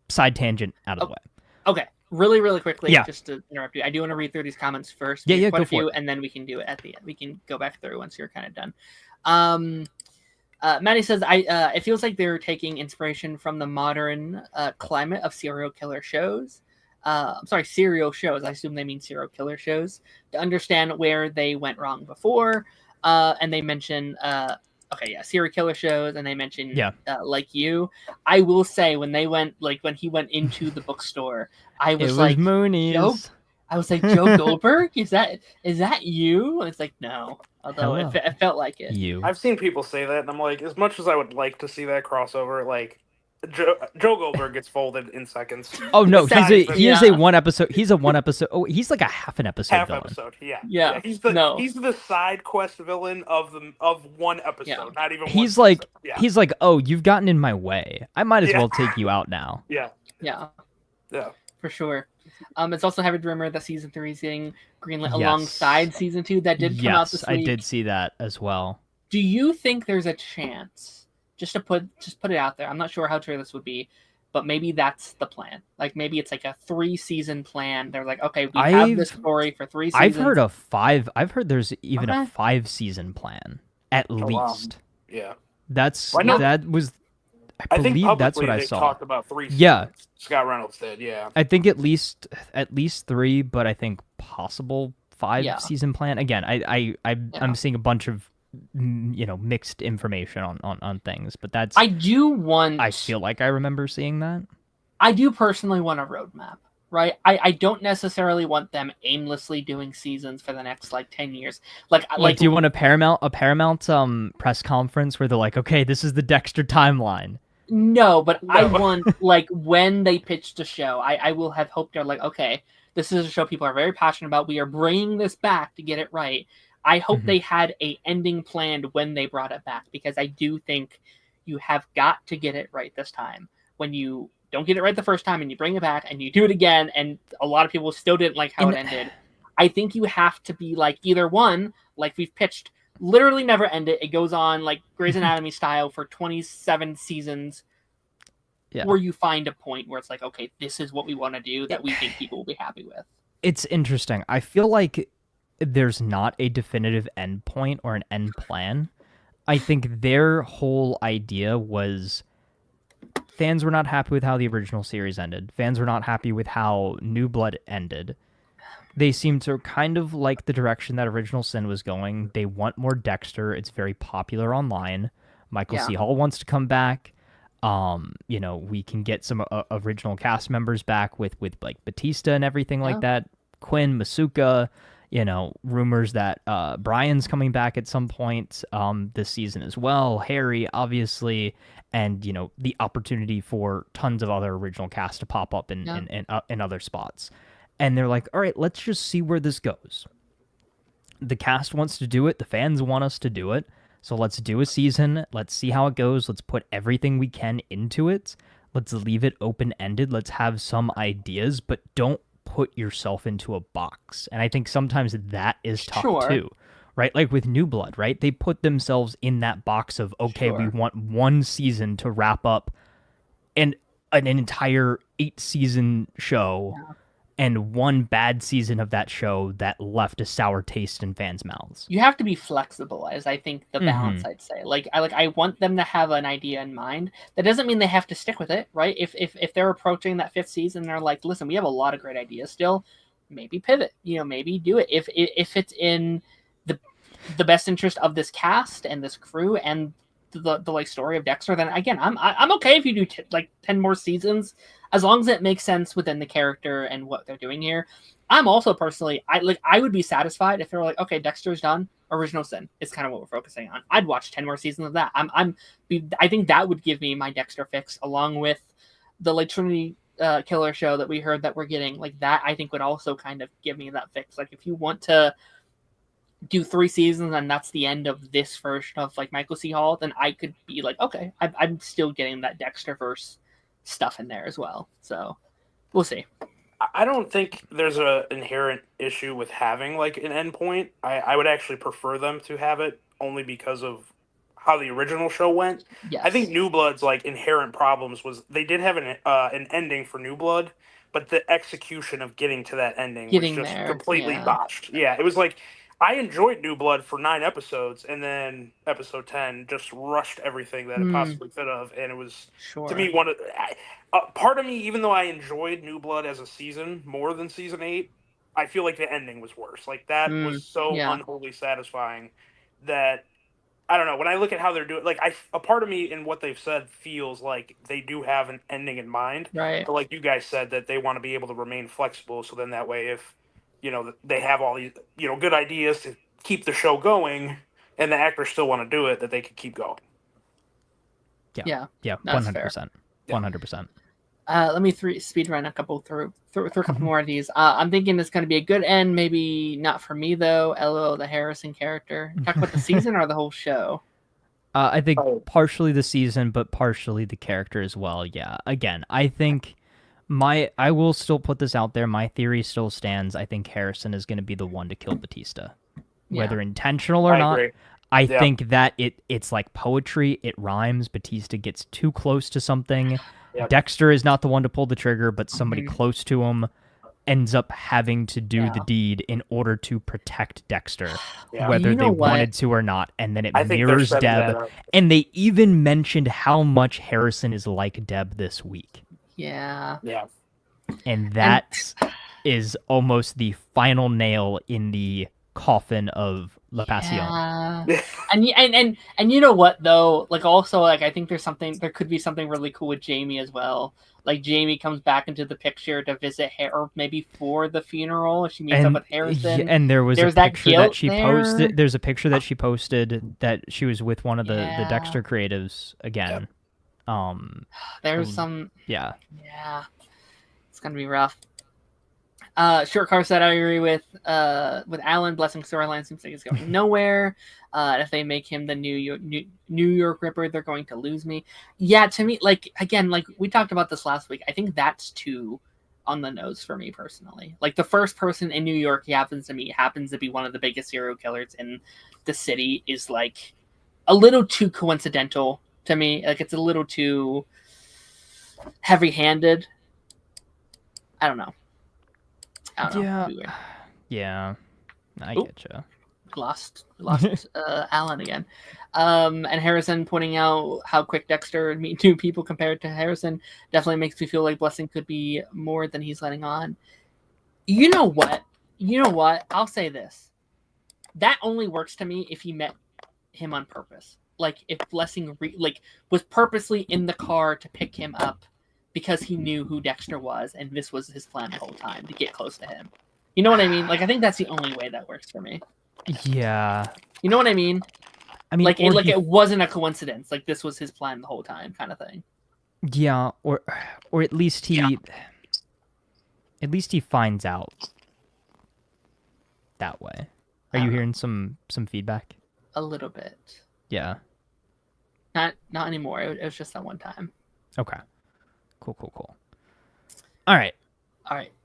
side tangent out of the way. Okay. Really, really quickly, just to interrupt you, I do want to read through these comments first. Yeah, go for it. And then we can do it at the end. We can go back through once you're kind of done. Maddie says, it feels like they're taking inspiration from the modern climate of serial killer shows. Serial shows. I assume they mean serial killer shows, to understand where they went wrong before. And they mention, serial killer shows, and they mention, like you. I will say, when he went into the bookstore, I was like, Mooney's. I was like, Joe Goldberg? Is that you? And it's like, no. Although it felt like it. I've seen people say that, and I'm like, as much as I would like to see that crossover, like, Joe Goldberg gets folded in seconds. Oh no, he's a one episode. He's a one episode. Oh, he's like a half an episode villain. Yeah. He's the side quest villain of one episode. Not even. He's like, oh, you've gotten in my way. I might as well take you out now. Yeah, for sure. It's also heavy rumor that season 3 is getting greenlit alongside season 2. That did come out this week. I did see that as well. Do you think there's a chance? Just put it out there. I'm not sure how true this would be, but maybe that's the plan. Like, maybe it's like a 3-season plan. They're like, okay, we have this story for 3 seasons. I've heard there's even a 5-season plan at least. Yeah, I believe that's what I saw. Talked about 3 seasons. Yeah, Scott Reynolds did. Yeah, I think at least 3, but I think possible 5-season plan. Again, I'm seeing a bunch of mixed information on things, but that's. I feel like I remember seeing that. I do personally want a roadmap. Right, I don't necessarily want them aimlessly doing seasons for the next 10 years. Like, do you want a Paramount press conference where they're like, okay, this is the Dexter timeline? No, but I want when they pitch the show, I will have hoped they're like, okay, this is a show people are very passionate about. We are bringing this back to get it right. I hope they had a ending planned when they brought it back, because I do think you have got to get it right this time. When you don't get it right the first time and you bring it back and you do it again, and a lot of people still didn't like how it ended, I think you have to be either one, like we've pitched, literally never end it. It goes on like Grey's Anatomy style for 27 seasons, where you find a point where it's like, okay, this is what we want to do that we think people will be happy with. It's interesting. I feel like there's not a definitive end point or an end plan. I think their whole idea was fans were not happy with how the original series ended. Fans were not happy with how New Blood ended. They seem to kind of like the direction that Original Sin was going. They want more Dexter. It's very popular online. Michael C. Hall wants to come back. We can get some original cast members back with like Batista and everything like that. Quinn, Masuka, rumors that Brian's coming back at some point this season as well. Harry, obviously, and the opportunity for tons of other original cast to pop up in other spots. And they're like, all right, let's just see where this goes. The cast wants to do it. The fans want us to do it. So let's do a season. Let's see how it goes. Let's put everything we can into it. Let's leave it open-ended. Let's have some ideas, but don't put yourself into a box. And I think sometimes that is tough too, right? Like with New Blood, right? They put themselves in that box of, okay, we want one season to wrap up an entire 8-season show. Yeah. And one bad season of that show that left a sour taste in fans' mouths. You have to be flexible, as I think the balance. I'd say, I want them to have an idea in mind. That doesn't mean they have to stick with it, right? If they're approaching that 5th season, they're like, listen, we have a lot of great ideas still. Maybe pivot, maybe do it if it's in the best interest of this cast and this crew and the story of Dexter. Then again, I'm okay if you do 10 more seasons. As long as it makes sense within the character and what they're doing here. I'm also personally, I would be satisfied if they were like, okay, Dexter's done. Original Sin is kind of what we're focusing on. I'd watch 10 more seasons of that. I think that would give me my Dexter fix, along with the Trinity Killer show that we heard that we're getting. That I think would also kind of give me that fix. If you want to do 3 seasons and that's the end of this version of Michael C. Hall, then I could be like, okay, I'm still getting that Dexter-verse stuff in there as well. So we'll see. I don't think there's an inherent issue with having an endpoint. I would actually prefer them to have it only because of how the original show went. Yes. I think New Blood's inherent problems was they did have an ending for New Blood, but the execution of getting to that ending was just completely botched. Yeah, it was I enjoyed New Blood for 9 episodes, and then episode 10 just rushed everything that it possibly could have, and it was, to me, part of me, even though I enjoyed New Blood as a season more than season 8, I feel like the ending was worse. That was so unholy satisfying that, I don't know, when I look at how they're doing, a part of me in what they've said feels like they do have an ending in mind, right? But like you guys said, that they want to be able to remain flexible, so then that way if they have all these, good ideas to keep the show going, and the actors still want to do it, that they could keep going. Yeah, 100%. 100%. Let me speed run a couple through a couple more of these. I'm thinking it's going to be a good end. Maybe not for me though. LOL, the Harrison character. Talk about the season or the whole show. I think partially the season, but partially the character as well. Yeah. Again, I think. I will still put this out there. My theory still stands. I think Harrison is going to be the one to kill Batista, whether intentional or not. Agree. I think that it's like poetry. It rhymes. Batista gets too close to something. Yep. Dexter is not the one to pull the trigger, but somebody close to him ends up having to do the deed in order to protect Dexter, whether they wanted to or not. And then it mirrors Deb. And they even mentioned how much Harrison is like Deb this week. Yeah. And that is almost the final nail in the coffin of La Passion. Yeah. and you know what though? Also I think there could be something really cool with Jamie as well. Jamie comes back into the picture to visit or maybe for the funeral. She meets up with Harrison. Yeah, and there's a picture that she posted. There's a picture that she posted that she was with one of the Dexter creatives again. Yep. There's some yeah it's gonna be rough. Short car said I agree with Alan. Blessing storyline seems like it's going nowhere. If they make him the New York Ripper, they're going to lose me. Yeah, to me, again, we talked about this last week, I think that's too on the nose for me personally. The first person in New York he happens to meet happens to be one of the biggest serial killers in the city is a little too coincidental to me. It's a little too heavy-handed. I don't know. Yeah. I get you. Lost Alan again. And Harrison pointing out how quick Dexter and meet new people compared to Harrison definitely makes me feel like Blessing could be more than he's letting on. You know what? You know what? I'll say this. That only works to me if he met him on purpose. Like if Blessing was purposely in the car to pick him up because he knew who Dexter was, and this was his plan the whole time to get close to him. You know what I mean? Like I think that's the only way that works for me. Yeah. You know what I mean? I mean, like it wasn't a coincidence. Like this was his plan the whole time, kind of thing. Yeah, or at least he finds out that way. Are you hearing some feedback? A little bit. Yeah. Not anymore. It was just that one time. Okay. Cool. All right.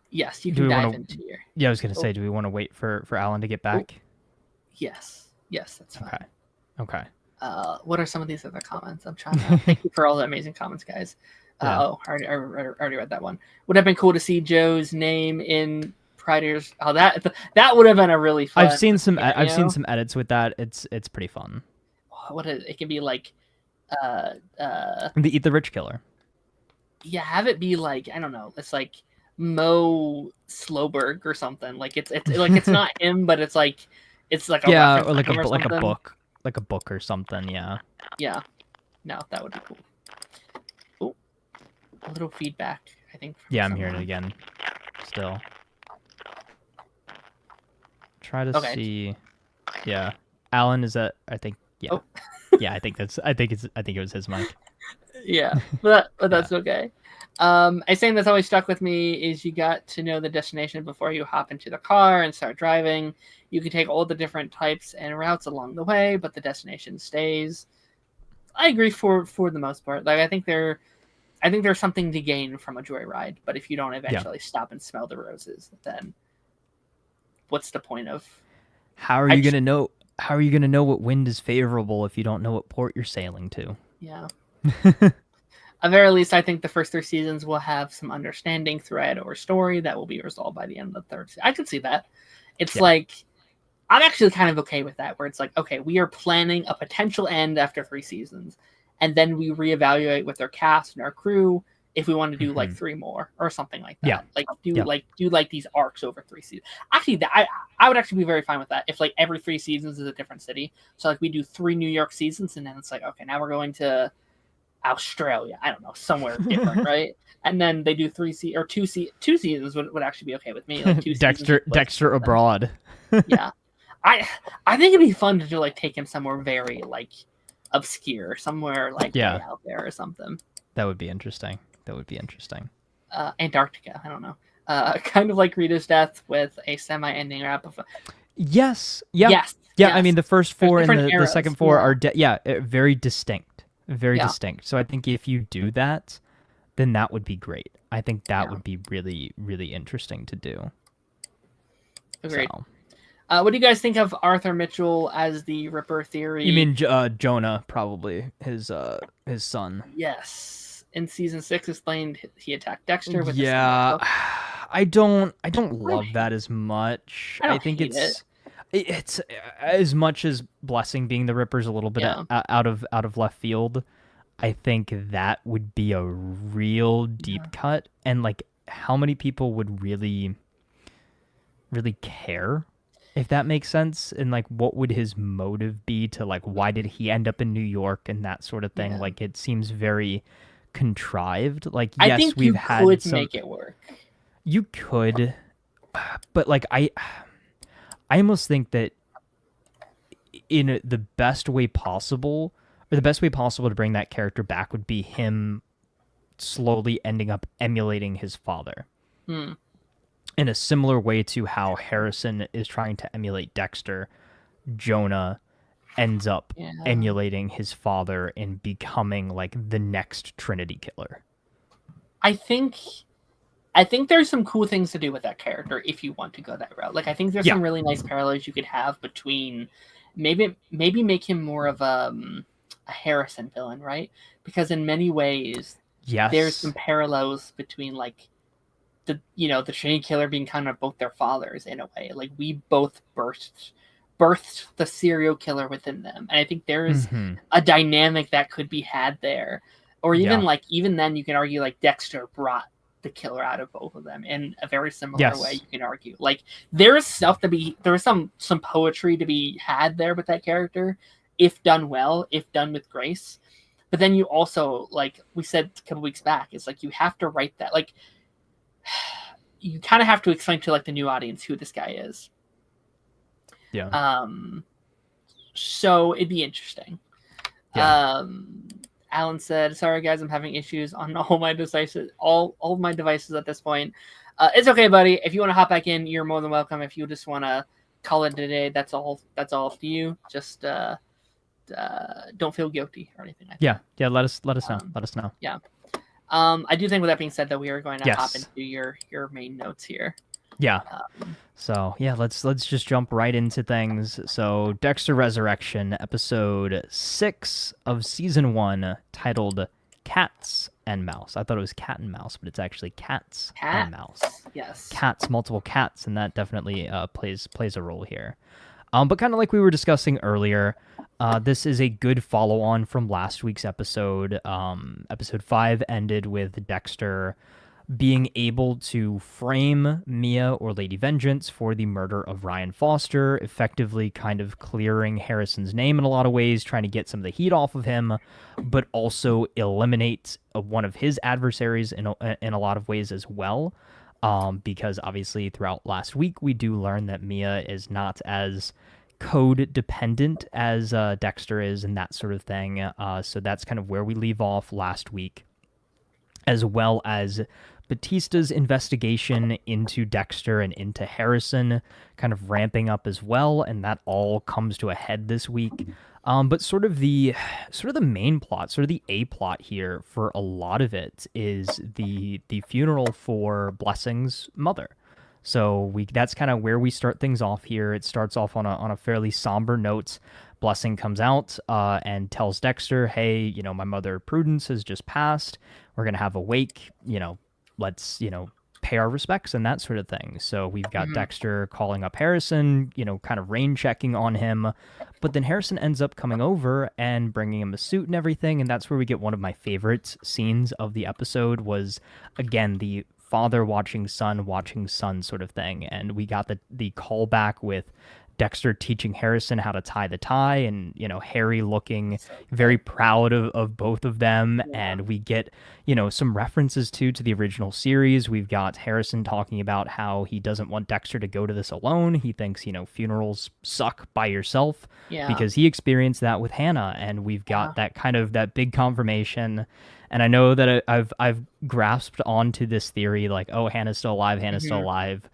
Yes, you can dive into here. Yeah, I was gonna say, do we want to wait for Alan to get back? Yes, that's fine. Okay. What are some of these other comments? I'm trying to thank you for all the amazing comments, guys. I already read that one. Would have been cool to see Joe's name in Pride's. Oh, that would have been a really fun. I've seen some edits with that. It's pretty fun. It can be like the Eat the Rich Killer. Yeah, have it be like, I don't know, it's like Mo Slowberg or something. Like it's not him, but it's like a or like a book or something. Yeah. No, that would be cool. Oh, a little feedback, I think. Yeah, I'm hearing it again. Still. Try to see. Yeah, Alan, is that? I think. Yeah. Oh. Yeah, I think it was his mic. Yeah, but that's okay. A saying that's always stuck with me is you got to know the destination before you hop into the car and start driving. You can take all the different types and routes along the way, but the destination stays. I agree for the most part. Like I think there's something to gain from a joyride, but if you don't eventually stop and smell the roses, then what's the point of? How are you gonna know? How are you gonna know what wind is favorable if you don't know what port you're sailing to? Yeah. At very least, I think the first 3 seasons will have some understanding, thread, or story that will be resolved by the end of the 3rd season. I can see that. It's like, I'm actually kind of okay with that, where it's like, okay, we are planning a potential end after 3 seasons, and then we reevaluate with our cast and our crew if we want to do like 3 more or something like that. Yeah. Do these arcs over 3 seasons. Actually, I would actually be very fine with that if like every 3 seasons is a different city. So like we do 3 New York seasons, and then it's like, okay, now we're going to Australia, I don't know, somewhere different, right? And then they do 2 seasons would actually be okay with me. Like 2 Dexter abroad. Yeah, I think it'd be fun to like take him somewhere very like obscure, somewhere like way out there or something. That would be interesting. Antarctica, I don't know. Kind of like Rita's death with a semi-ending wrap of. Yes. I mean, the first 4 and the second 4 are very distinct. Very distinct. So I think if you do that, then that would be great. I think that would be really, really interesting to do. Agreed. So. What do you guys think of Arthur Mitchell as the Ripper theory? You mean Jonah, probably his son? Yes. In season 6, explained he attacked Dexter with. I don't love that as much. I think it's as much as Blessing being the Ripper's a little bit out of left field. I think that would be a real deep cut, and like how many people would really care, if that makes sense, and like what would his motive be to like why did he end up in New York and that sort of thing. Like it seems very contrived. Like I think we've could make it work. You could, but like I almost think that in the best way possible, or the best way possible to bring that character back would be him slowly ending up emulating his father. In a similar way to how Harrison is trying to emulate Dexter, Jonah ends up emulating his father and becoming like the next Trinity killer. I think there's some cool things to do with that character if you want to go that route. Like, I think there's some really nice parallels you could have between maybe make him more of a Harrison villain, right? Because in many ways, there's some parallels between like the Trinity killer being kind of both their fathers in a way. Like we both birthed the serial killer within them, and I think there's a dynamic that could be had there. Or even even then, you can argue like Dexter brought the killer out of both of them in a very similar way. You can argue, like, there's some poetry to be had there with that character, if done well, if done with grace. But then you also, like we said a couple weeks back, it's like you have to write that, like, you kind of have to explain to like the new audience who this guy is. Yeah. So it'd be interesting. Yeah. Alan said, "Sorry guys, I'm having issues on all my devices, all of my devices at this point. It's okay, buddy. If you want to hop back in, you're more than welcome. If you just want to call it today, that's all up to you. Just don't feel guilty or anything like that. Yeah. Let us know. Let us know. Yeah. I do think with that being said, that we are going to hop into your main notes here. Yeah. So yeah, let's just jump right into things. So Dexter Resurrection, episode 6 of season 1, titled Cats and Mouse. I thought it was Cat and Mouse, but it's actually Cats and Mouse. Yes. Cats, multiple cats, and that definitely plays a role here. But kind of like we were discussing earlier, this is a good follow-on from last week's episode. Episode 5 ended with Dexter being able to frame Mia or Lady Vengeance for the murder of Ryan Foster, effectively kind of clearing Harrison's name in a lot of ways, trying to get some of the heat off of him, but also eliminate one of his adversaries in a lot of ways as well. Because obviously throughout last week, we do learn that Mia is not as code dependent as Dexter is and that sort of thing. So that's kind of where we leave off last week, as well as Batista's investigation into Dexter and into Harrison kind of ramping up as well, and that all comes to a head this week. But sort of the main plot, sort of the A plot here for a lot of it is the funeral for Blessing's mother. So that's kind of where we start things off here. It starts off on a fairly somber note. Blessing comes out and tells Dexter, "Hey, my mother Prudence has just passed. We're gonna have a wake. Let's pay our respects and that sort of thing." So we've got Dexter calling up Harrison, kind of rain checking on him, but then Harrison ends up coming over and bringing him a suit and everything, and that's where we get one of my favorite scenes of the episode. Was again the father watching son sort of thing, and we got the callback with Dexter teaching Harrison how to tie the tie, and Harry looking very proud of both of them. And we get some references to the original series. We've got Harrison talking about how he doesn't want Dexter to go to this alone. He thinks funerals suck by yourself, because he experienced that with Hannah. And we've got that big confirmation. And I know that I've grasped onto this theory, like, oh, Hannah's still alive, still alive.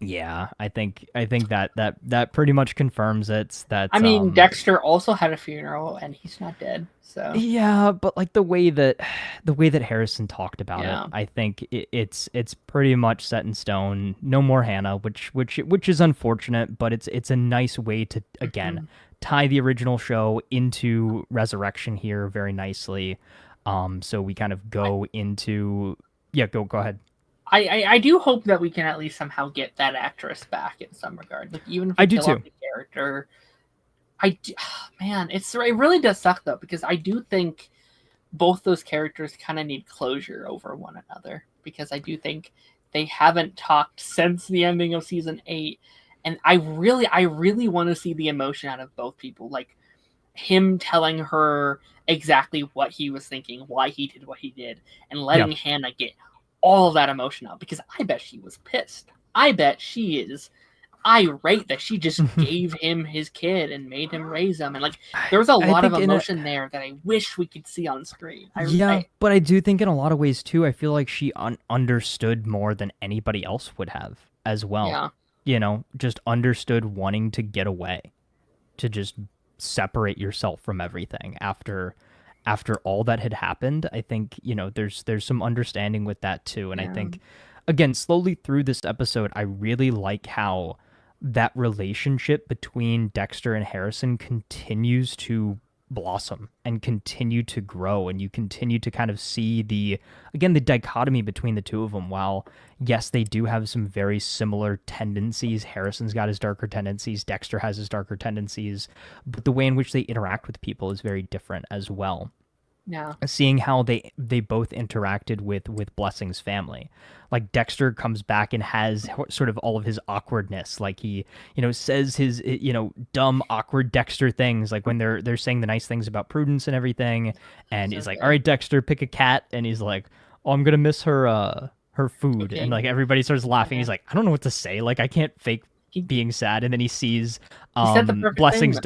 Yeah, I think that pretty much confirms it. That Dexter also had a funeral and he's not dead. So yeah, but like the way that Harrison talked about it, I think it's pretty much set in stone. No more Hannah, which is unfortunate, but it's a nice way to again tie the original show into Resurrection here very nicely. So we kind of go into go ahead. I do hope that we can at least somehow get that actress back in some regard. Like, even if we kill off the character, it really does suck though, because I do think both those characters kind of need closure over one another, because I do think they haven't talked since the ending of season 8, and I really want to see the emotion out of both people, like him telling her exactly what he was thinking, why he did what he did, and letting Hannah get all of that emotion out, because I bet she was pissed. I bet she is irate that she just gave him his kid and made him raise him, and like there was a lot of emotion there that I wish we could see on screen. But I do think in a lot of ways too, I feel like she understood more than anybody else would have as well. Just understood wanting to get away, to just separate yourself from everything after all that had happened. I think, there's some understanding with that too. And I think, again, slowly through this episode, I really like how that relationship between Dexter and Harrison continues to blossom and continue to grow. And you continue to kind of see the dichotomy between the two of them. While, yes, they do have some very similar tendencies. Harrison's got his darker tendencies. Dexter has his darker tendencies. But the way in which they interact with people is very different as well. Yeah. Seeing how they both interacted with Blessing's family. Like Dexter comes back and has sort of all of his awkwardness. Like he, says his, dumb, awkward Dexter things. Like when they're saying the nice things about Prudence and everything. And he's like, all right, Dexter, pick a cat. And he's like, oh, I'm going to miss her food. Okay. And like everybody starts laughing. He's like, I don't know what to say. Like I can't fake being sad. And then he sees Blessing's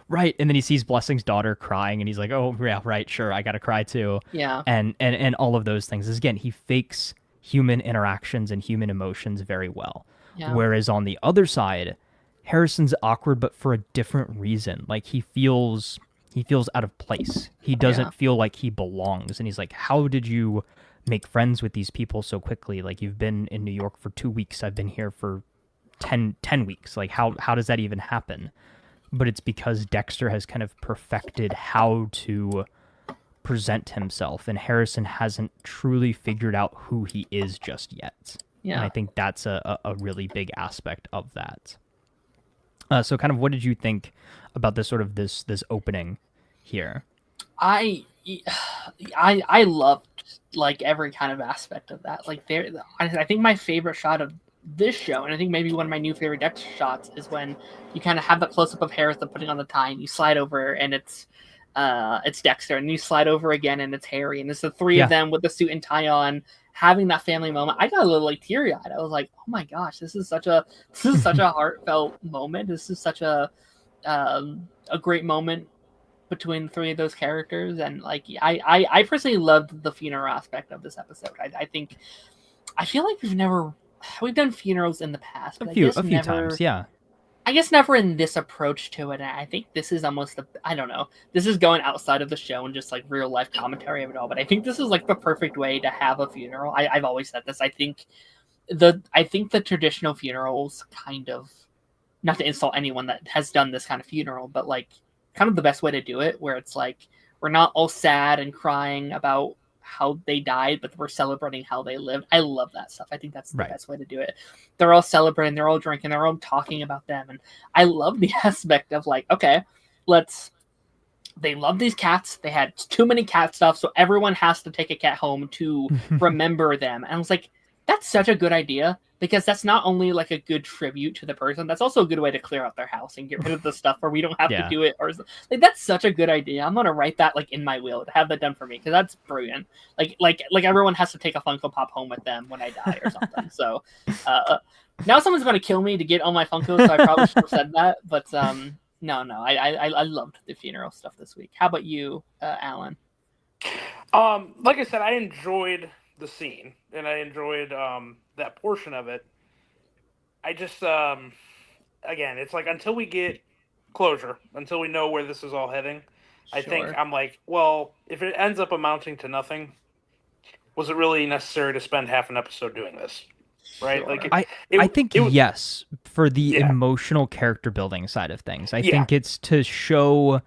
right, and then he sees Blessing's daughter crying, and he's like, "Oh, yeah, right, sure, I gotta cry too." Yeah, and all of those things. Again, he fakes human interactions and human emotions very well. Yeah. Whereas on the other side, Harrison's awkward, but for a different reason. Like he feels out of place. He doesn't feel like he belongs, and he's like, "How did you make friends with these people so quickly? Like you've been in New York for 2 weeks. I've been here for 10 weeks. Like how does that even happen?" But it's because Dexter has kind of perfected how to present himself, and Harrison hasn't truly figured out who he is just yet. Yeah. And I think that's a really big aspect of that. So kind of what did you think about this sort of this opening here? I loved like every kind of aspect of that. Like I think my favorite shot of this show, and I think maybe one of my new favorite Dexter shots, is when you kind of have the close up of Harrison putting on the tie, and you slide over, and it's Dexter, and you slide over again, and it's Harry, and it's the three of them with the suit and tie on, having that family moment. I got a little like teary eyed. I was like, oh my gosh, this is such a heartfelt moment. This is such a great moment between the three of those characters, and like I personally loved the funeral aspect of this episode. I feel like we've done funerals in the past, but a few times, yeah. I guess never in this approach to it. I think this is almost I don't know. This is going outside of the show and just like real life commentary of it all. But I think this is like the perfect way to have a funeral. I've always said this. I think the traditional funerals kind of, not to insult anyone that has done this kind of funeral, but like kind of the best way to do it, where it's like we're not all sad and crying about how they died, but we're celebrating how they lived. I love that stuff. I think that's the best way to do it. They're all celebrating, they're all drinking, they're all talking about them. And I love the aspect of like, okay, they love these cats. They had too many cat stuff, so everyone has to take a cat home to remember them. And I was like, that's such a good idea, because that's not only like a good tribute to the person, that's also a good way to clear out their house and get rid of the stuff where we don't have to do it. Or like, that's such a good idea. I'm gonna write that like in my will to have that done for me, because that's brilliant. Like everyone has to take a Funko Pop home with them when I die or something. So now someone's gonna kill me to get all my Funkos, so I probably should have said that. But no, I loved the funeral stuff this week. How about you, Alan? Like I said, I enjoyed the scene, and I enjoyed that portion of it. I just again, it's like until we get closure, until we know where this is all heading, I think I'm like, well, if it ends up amounting to nothing, was it really necessary to spend half an episode doing this? Right? Like I think yes, for the emotional character building side of things. I think it's to show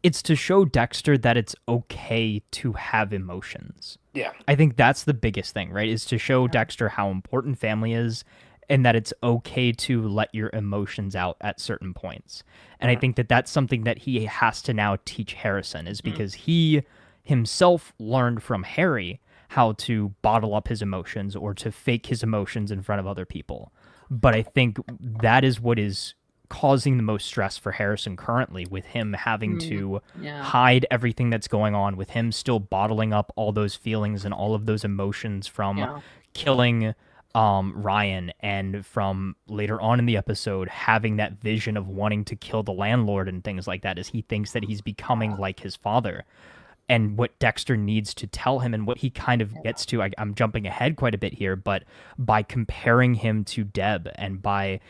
Dexter that it's okay to have emotions. Yeah. I think that's the biggest thing, right? Is to show Dexter how important family is, and that it's okay to let your emotions out at certain points. And I think that that's something that he has to now teach Harrison, is because he himself learned from Harry how to bottle up his emotions or to fake his emotions in front of other people. But I think that is what is causing the most stress for Harrison currently, with him having to hide everything that's going on, with him still bottling up all those feelings and all of those emotions from killing Ryan, and from later on in the episode having that vision of wanting to kill the landlord and things like that, as he thinks that he's becoming like his father. And what Dexter needs to tell him, and what he kind of gets to, I'm jumping ahead quite a bit here, but by comparing him to Deb, and by,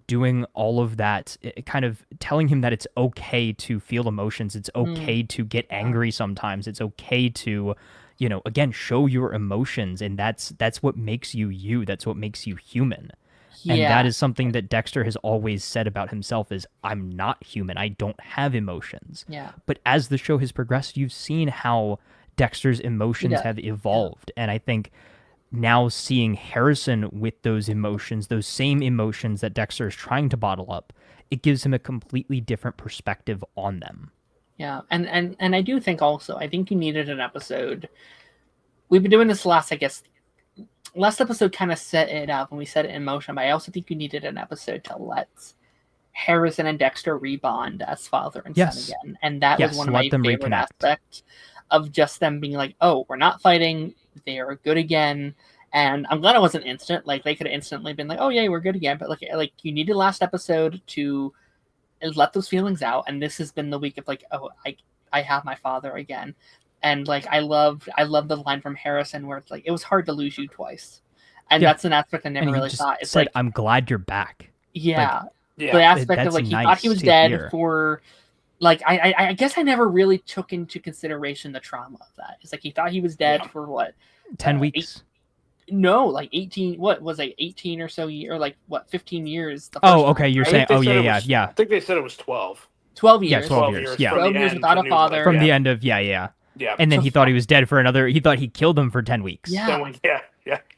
doing all of that, kind of telling him that it's okay to feel emotions, it's okay to get angry sometimes, it's okay to, again, show your emotions, and that's what makes you you, that's what makes you human. And that is something that Dexter has always said about himself, is I'm not human. I don't have emotions. Yeah. But as the show has progressed, you've seen how Dexter's emotions have evolved. And I think now seeing Harrison with those emotions, those same emotions that Dexter is trying to bottle up, it gives him a completely different perspective on them. Yeah, and I do think also, I think you needed an episode. We've been doing this last episode kind of set it up and we set it in motion, but I also think you needed an episode to let Harrison and Dexter rebond as father and son again. And that was one of my favorite aspects of just them being like, oh, we're not fighting, they are good again. And I'm glad it wasn't instant. Like, they could have instantly been like, oh yeah, we're good again. But like you needed last episode to let those feelings out, and this has been the week of like, oh, I have my father again. And like I love the line from Harrison where it's like, it was hard to lose you twice. And that's an aspect I never really thought. It's said, like, I'm glad you're back. Yeah. Like, the aspect of like he thought he was dead for like I guess I never really took into consideration the trauma of that. It's like he thought he was dead for what? 10 weeks. Like 18. What was like 18 or so year, or like what 15 years? Okay, you're saying. Oh yeah. I think they said it was 12. 12 years. Yeah, 12 years. Yeah, 12 years without a father. From the end of yeah. And then he thought he was dead for another. He thought he killed him for 10 weeks. Yeah.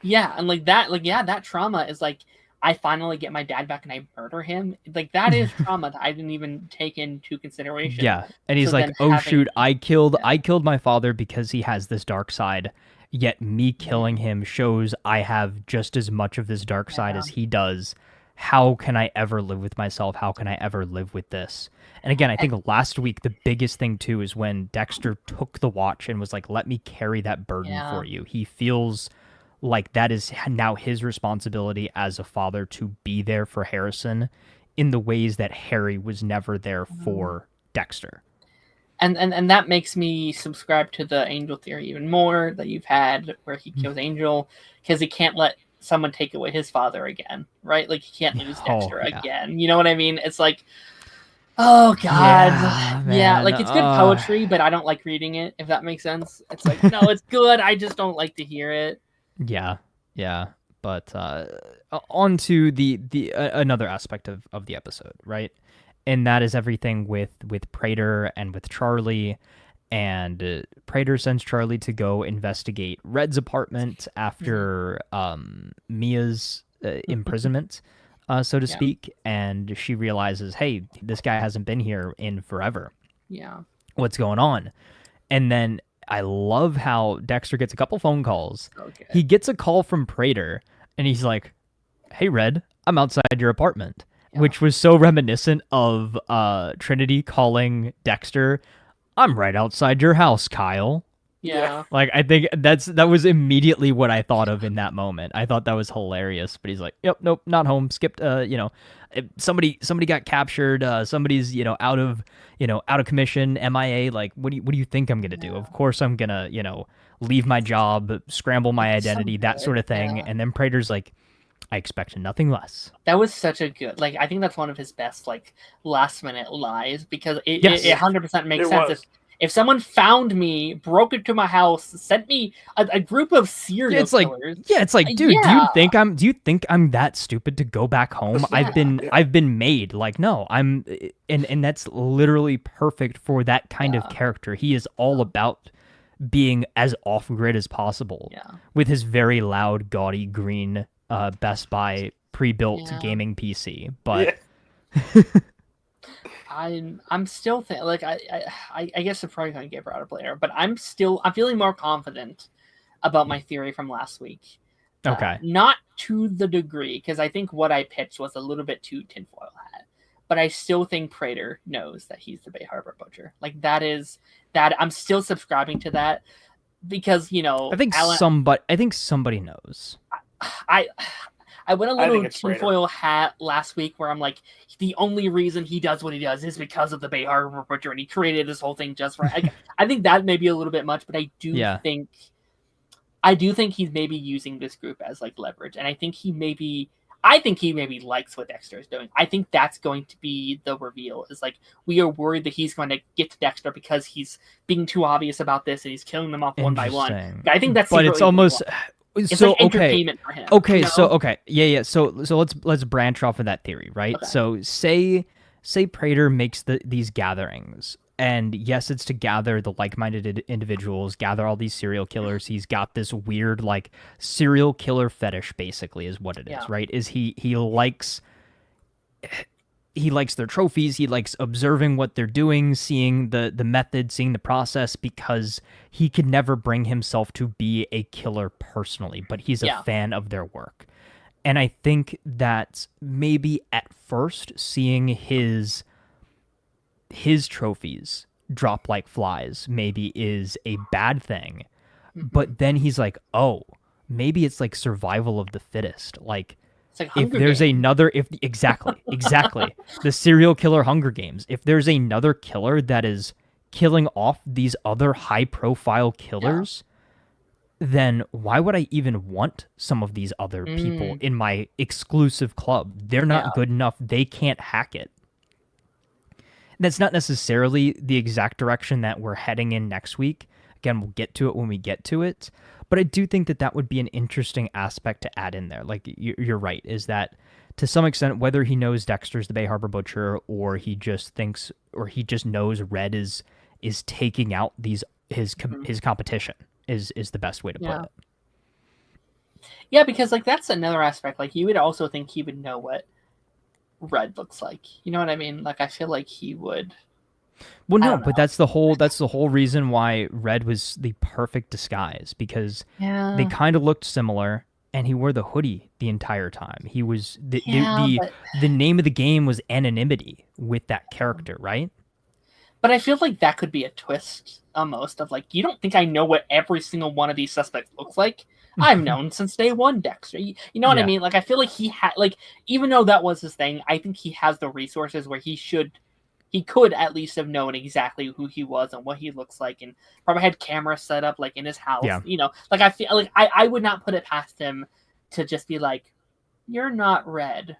Yeah, and like that, that trauma is like, I finally get my dad back and I murder him. Like that is trauma that I didn't even take into consideration. Yeah, and he's like, oh shoot, I killed my father because he has this dark side. Yet me killing him shows I have just as much of this dark side as he does. How can I ever live with myself? How can I ever live with this? And again, I think last week, the biggest thing too is when Dexter took the watch and was like, let me carry that burden for you. He feels like that is now his responsibility as a father to be there for Harrison in the ways that Harry was never there for Dexter. And that makes me subscribe to the Angel theory even more that you've had, where he kills Angel because he can't let someone take away his father again, right? Like he can't lose Dexter again. You know what I mean? It's like, oh god, like it's good poetry, but I don't like reading it. If that makes sense, it's like no, it's good. I just don't like to hear it. Yeah. But on to the another aspect of the episode, right? And that is everything with Prater and with Charlie. And Prater sends Charlie to go investigate Red's apartment after Mia's imprisonment, so to speak. And she realizes, hey, this guy hasn't been here in forever. Yeah. What's going on? And then I love how Dexter gets a couple phone calls. Okay. He gets a call from Prater, and he's like, hey, Red, I'm outside your apartment. Which was so reminiscent of Trinity calling Dexter, I'm right outside your house, Kyle. Yeah. Like, I think that was immediately what I thought of in that moment. I thought that was hilarious. But he's like, yep, nope, not home. Skipped, somebody got captured. Somebody's, out of commission, MIA. Like, what do you think I'm going to do? Of course I'm going to, leave my job, scramble my identity, that sort of thing. Yeah. And then Prater's like, I expect nothing less. That was such a good, I think that's one of his best, last minute lies, because it 100% makes sense. If someone found me, broke into my house, sent me a group of serial killers. It's like, dude, do you think I'm that stupid to go back home? Yeah. I've been made. Like, no, I'm, and that's literally perfect for that kind of character. He is all about being as off grid as possible with his very loud, gaudy green Best Buy pre-built gaming PC, but I'm still I guess I'm probably gonna get brought up later, but I'm feeling more confident about my theory from last week. Okay, not to the degree, because I think what I pitched was a little bit too tinfoil hat, but I still think Prater knows that he's the Bay Harbor Butcher. That I'm still subscribing to that because I think somebody knows. I went a little tinfoil hat last week where I'm like, the only reason he does what he does is because of the Bay Harbor Butcher, and he created this whole thing just for. I think that may be a little bit much, but I do think he's maybe using this group as leverage, and I think he maybe likes what Dexter is doing. I think that's going to be the reveal. Is we are worried that he's going to get to Dexter because he's being too obvious about this and he's killing them off one by one. I think that's. But it's almost. It's entertainment for him. Okay, so So let's branch off of that theory, right? Okay. So say Prater makes these gatherings, and yes, it's to gather the like-minded individuals, gather all these serial killers. He's got this weird serial killer fetish, basically, is what it is, right? Is he likes he likes their trophies. He likes observing what they're doing, seeing the method, seeing the process, because he could never bring himself to be a killer personally, but he's a fan of their work. And I think that maybe at first seeing his trophies drop like flies maybe is a bad thing. But then he's like, oh, maybe it's like survival of the fittest. Like, if there's exactly the serial killer Hunger Games, if there's another killer that is killing off these other high profile killers, then why would I even want some of these other people in my exclusive club? They're not good enough. They can't hack it. That's not necessarily the exact direction that we're heading in next week. Again, we'll get to it when we get to it. But I do think that would be an interesting aspect to add in there. Like, you're right, is that to some extent, whether he knows Dexter's the Bay Harbor Butcher, or he just thinks, or he just knows Red is taking out his competition is the best way to put it. Yeah, because like that's another aspect. Like, you would also think he would know what Red looks like. You know what I mean? Like, I feel like he would. Well, no, but that's the whole reason why Red was the perfect disguise, because they kind of looked similar, and he wore the hoodie the entire time. He was the name of the game was anonymity with that character, right? But I feel like that could be a twist almost of like, you don't think I know what every single one of these suspects looks like? I've known since day one, Dexter. You know what I mean? Like, I feel like he had, like, even though that was his thing, I think he has the resources where he could at least have known exactly who he was and what he looks like, and probably had cameras set up like in his house. You know, like, I feel like I would not put it past him to just be like, you're not Red,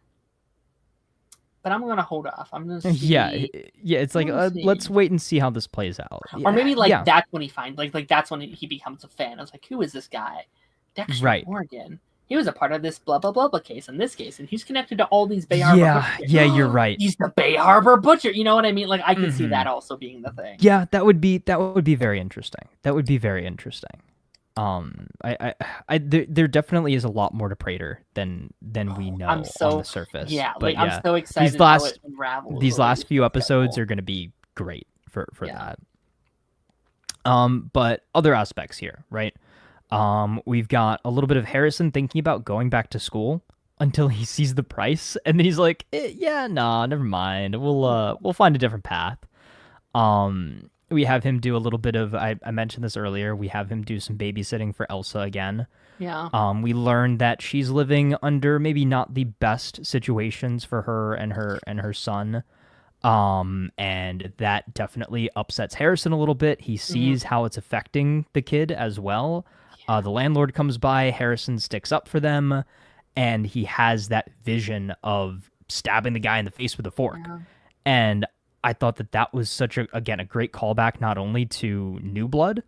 but I'm gonna hold off. I'm gonna see. Yeah. It's like, let's wait and see how this plays out. Or maybe like that's when he finds like that's when he becomes a fan. I was like, who is this guy? Dexter Morgan. He was a part of this blah blah blah case in this case, and he's connected to all these Bay Harbor Butchers. Yeah, you're right. He's the Bay Harbor Butcher. You know what I mean? Like, I could see that also being the thing. Yeah, that would be very interesting. That would be very interesting. There definitely is a lot more to Prater than we know on the surface. Yeah, but I'm so excited how it unravels. These last few episodes are going to be great for that. But other aspects here, right? We've got a little bit of Harrison thinking about going back to school until he sees the price, and then he's like, never mind. We'll find a different path. We have him do a little bit of, I mentioned this earlier, we have him do some babysitting for Elsa again. Yeah. We learned that she's living under maybe not the best situations for her and her son. And that definitely upsets Harrison a little bit. He sees how it's affecting the kid as well. The landlord comes by, Harrison sticks up for them, and he has that vision of stabbing the guy in the face with a fork. Yeah. And I thought that was such a great callback, not only to New Blood,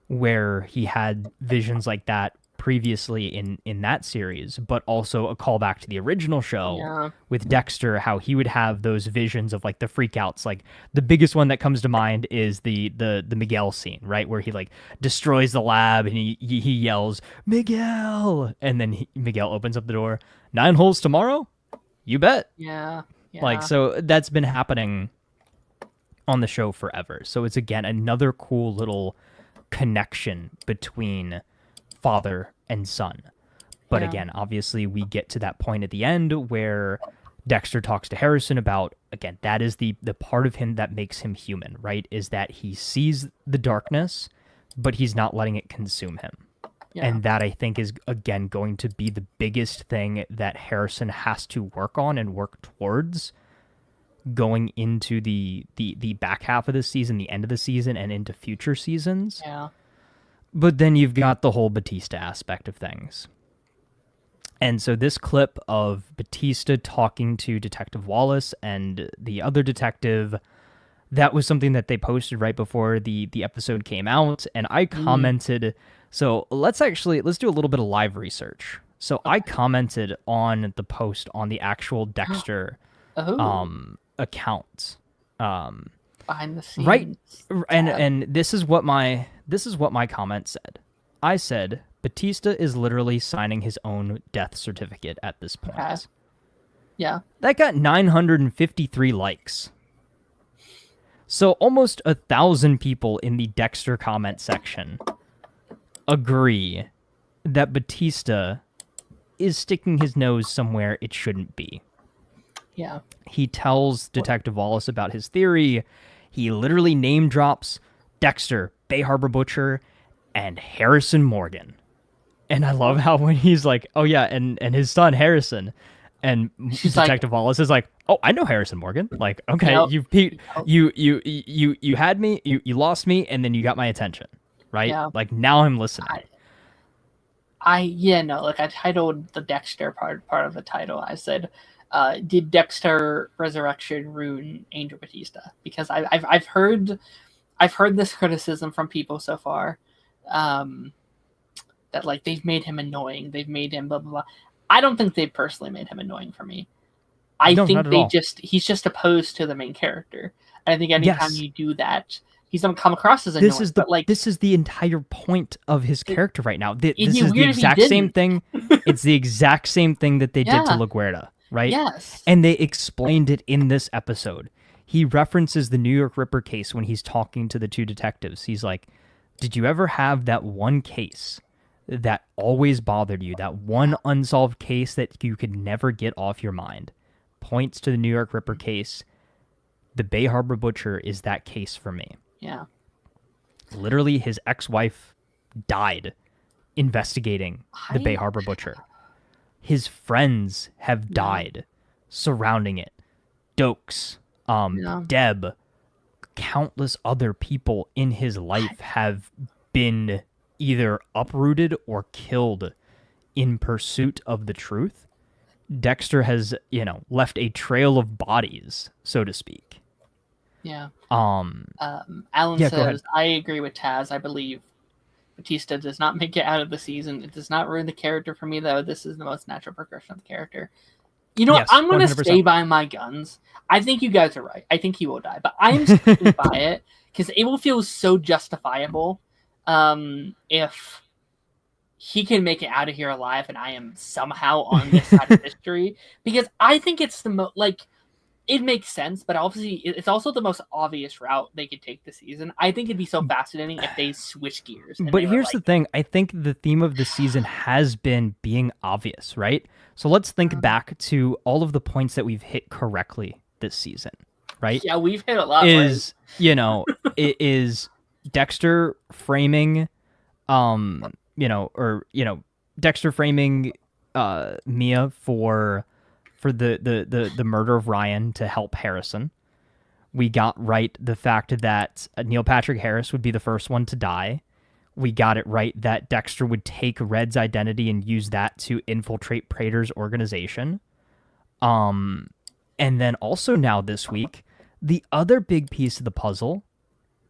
where he had visions like that previously in that series, but also a callback to the original show with Dexter, how he would have those visions of like the freakouts. Like, the biggest one that comes to mind is the Miguel scene, right, where he like destroys the lab and he yells Miguel, and then Miguel opens up the door. 9 holes tomorrow? You bet. Yeah. Like, so that's been happening on the show forever. So it's again another cool little connection between father and son. But again, obviously we get to that point at the end where Dexter talks to Harrison about, again, that is the part of him that makes him human, right? Is that he sees the darkness, but he's not letting it consume him. Yeah. And that, I think, is, again, going to be the biggest thing that Harrison has to work on and work towards going into the back half of the season, the end of the season, and into future seasons. Yeah. But then you've got the whole Batista aspect of things. And so this clip of Batista talking to Detective Wallace and the other detective, that was something that they posted right before the episode came out. And I commented, so let's do a little bit of live research. So I commented on the post on the actual Dexter account. Behind the scenes. Right. And this is what my comment said. I said, Batista is literally signing his own death certificate at this point. Yeah. That got 953 likes. So almost 1,000 people in the Dexter comment section agree that Batista is sticking his nose somewhere it shouldn't be. Yeah. He tells Detective Wallace about his theory. He literally name drops Dexter, Bay Harbor Butcher, and Harrison Morgan. And I love how when he's like, oh yeah, and his son Harrison, and Detective Wallace is like, oh, I know Harrison Morgan. Like, okay, you had me, you lost me, and then you got my attention, right? Yeah. Like now I'm listening. Like I titled the Dexter part of the title. I said, did Dexter Resurrection ruin Angel Batista? Because I've heard this criticism from people so far, that like they've made him annoying, they've made him blah blah blah. I don't think they personally made him annoying for me. I think he's just opposed to the main character. And I think anytime you do that, he's gonna come across as annoying. This is the entire point of his character right now. This is the exact same thing. It's the exact same thing that they did to LaGuardia, right? Yes. And they explained it in this episode. He references the New York Ripper case when he's talking to the two detectives. He's like, did you ever have that one case that always bothered you, that one unsolved case that you could never get off your mind? Points to the New York Ripper case. The Bay Harbor Butcher is that case for me. Yeah. Literally, his ex-wife died investigating the Bay Harbor Butcher. His friends have died surrounding it. Dokes, Deb, countless other people in his life have been either uprooted or killed in pursuit of the truth. Dexter has, left a trail of bodies, so to speak. Yeah. Alan says, I agree with Taz. I believe Batista does not make it out of the season. It does not ruin the character for me, though. This is the most natural progression of the character. You know what? I'm going to stay by my guns. I think you guys are right. I think he will die. But I'm sticking by it because it will feel so justifiable if he can make it out of here alive and I am somehow on this side of history. Because I think it's the most, it makes sense, but obviously it's also the most obvious route they could take this season. I think it'd be so fascinating if they switch gears. But here's the thing. I think the theme of the season has been being obvious, right? So let's think back to all of the points that we've hit correctly this season, right? Yeah, we've hit a lot. It is Dexter framing, Dexter framing Mia for the murder of Ryan to help Harrison. We got right the fact that Neil Patrick Harris would be the first one to die. We got it right that Dexter would take Red's identity and use that to infiltrate Prater's organization. And then also now this week, the other big piece of the puzzle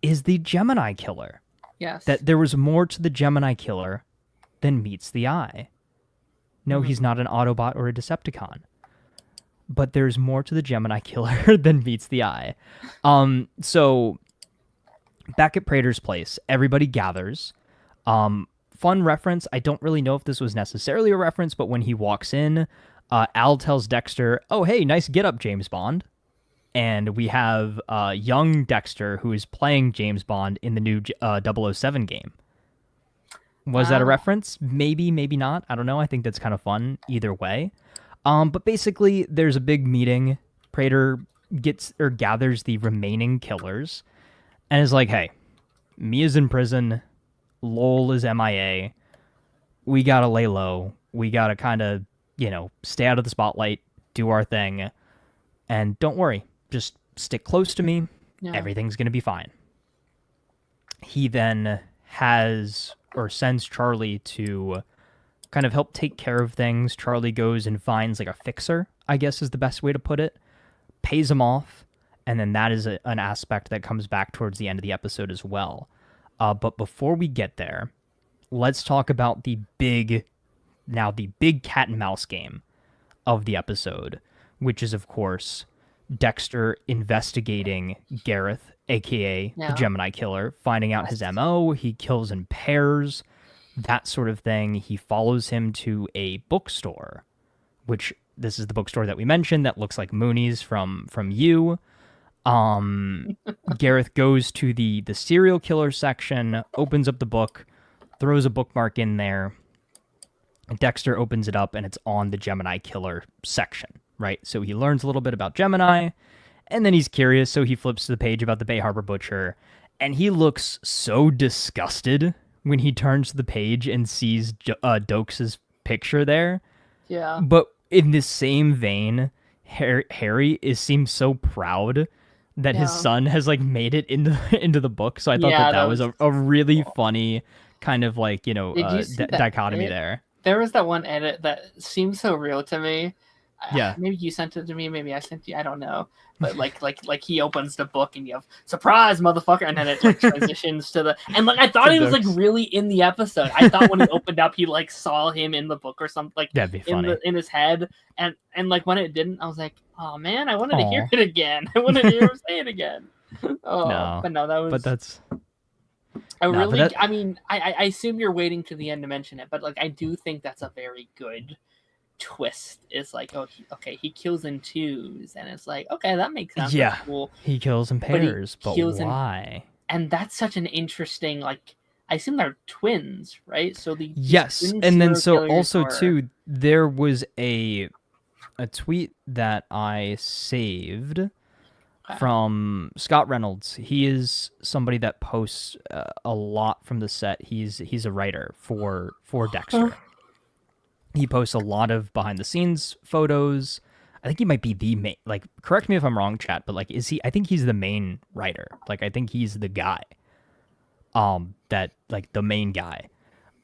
is the Gemini killer. Yes. That there was more to the Gemini killer than meets the eye. No, he's not an Autobot or a Decepticon. But there's more to the Gemini killer than meets the eye. So back at Prater's place, everybody gathers. Fun reference. I don't really know if this was necessarily a reference, but when he walks in, Al tells Dexter, oh, hey, nice get up, James Bond. And we have young Dexter who is playing James Bond in the new 007 game. Was that a reference? Maybe, maybe not. I don't know. I think that's kind of fun either way. But basically, there's a big meeting. Prater gathers the remaining killers and is like, hey, Mia's in prison. Lowell is MIA. We gotta lay low. We gotta kind of, stay out of the spotlight, do our thing. And don't worry, just stick close to me. Yeah. Everything's gonna be fine. He then sends Charlie to kind of help take care of things. Charlie goes and finds a fixer, I guess is the best way to put it, pays him off, and then that is an aspect that comes back towards the end of the episode as well. But before we get there, let's talk about the big cat and mouse game of the episode, which is, of course, Dexter investigating Gareth, a.k.a. the Gemini Killer, finding out his MO. He kills in pairs, that sort of thing. He follows him to a bookstore, which this is the bookstore that we mentioned that looks like Mooney's from You. Gareth goes to the serial killer section, opens up the book, throws a bookmark in there. Dexter opens it up, and it's on the Gemini killer section, right? So he learns a little bit about Gemini, and then he's curious, so he flips to the page about the Bay Harbor Butcher, and he looks so disgusted when he turns to the page and sees Dokes' picture there. Yeah. But in the same vein, Harry seems so proud that his son has like made it into the book. So I thought that was a really funny kind of like, dichotomy there. There was that one edit that seemed so real to me. Yeah. Maybe you sent it to me, maybe I sent you, I don't know. But like he opens the book and you have surprise motherfucker, and then it like transitions to the, and like I thought he was like really in the episode. I thought when he opened up he like saw him in the book or something, like that'd be funny. in his head, and like when it didn't, I was like, oh man, I wanted to hear it again. I wanted to hear him say it again. But no, that was. But that's. I mean, I assume you're waiting to the end to mention it, but like I do think that's a very good twist. Is like, he kills in twos, and it's like, okay, that makes sense. Yeah, that's cool. He kills in pairs, but why? And that's such an interesting, like, I assume they're twins, right? So yes, and then so also too, there was a tweet that I saved from Scott Reynolds. He is somebody that posts a lot from the set. He's a writer for Dexter. He posts a lot of behind the scenes photos. I think he might be the main, like, correct me if I'm wrong, chat, but like, is he? I think he's the main writer. Like, I think he's the guy. That like the main guy.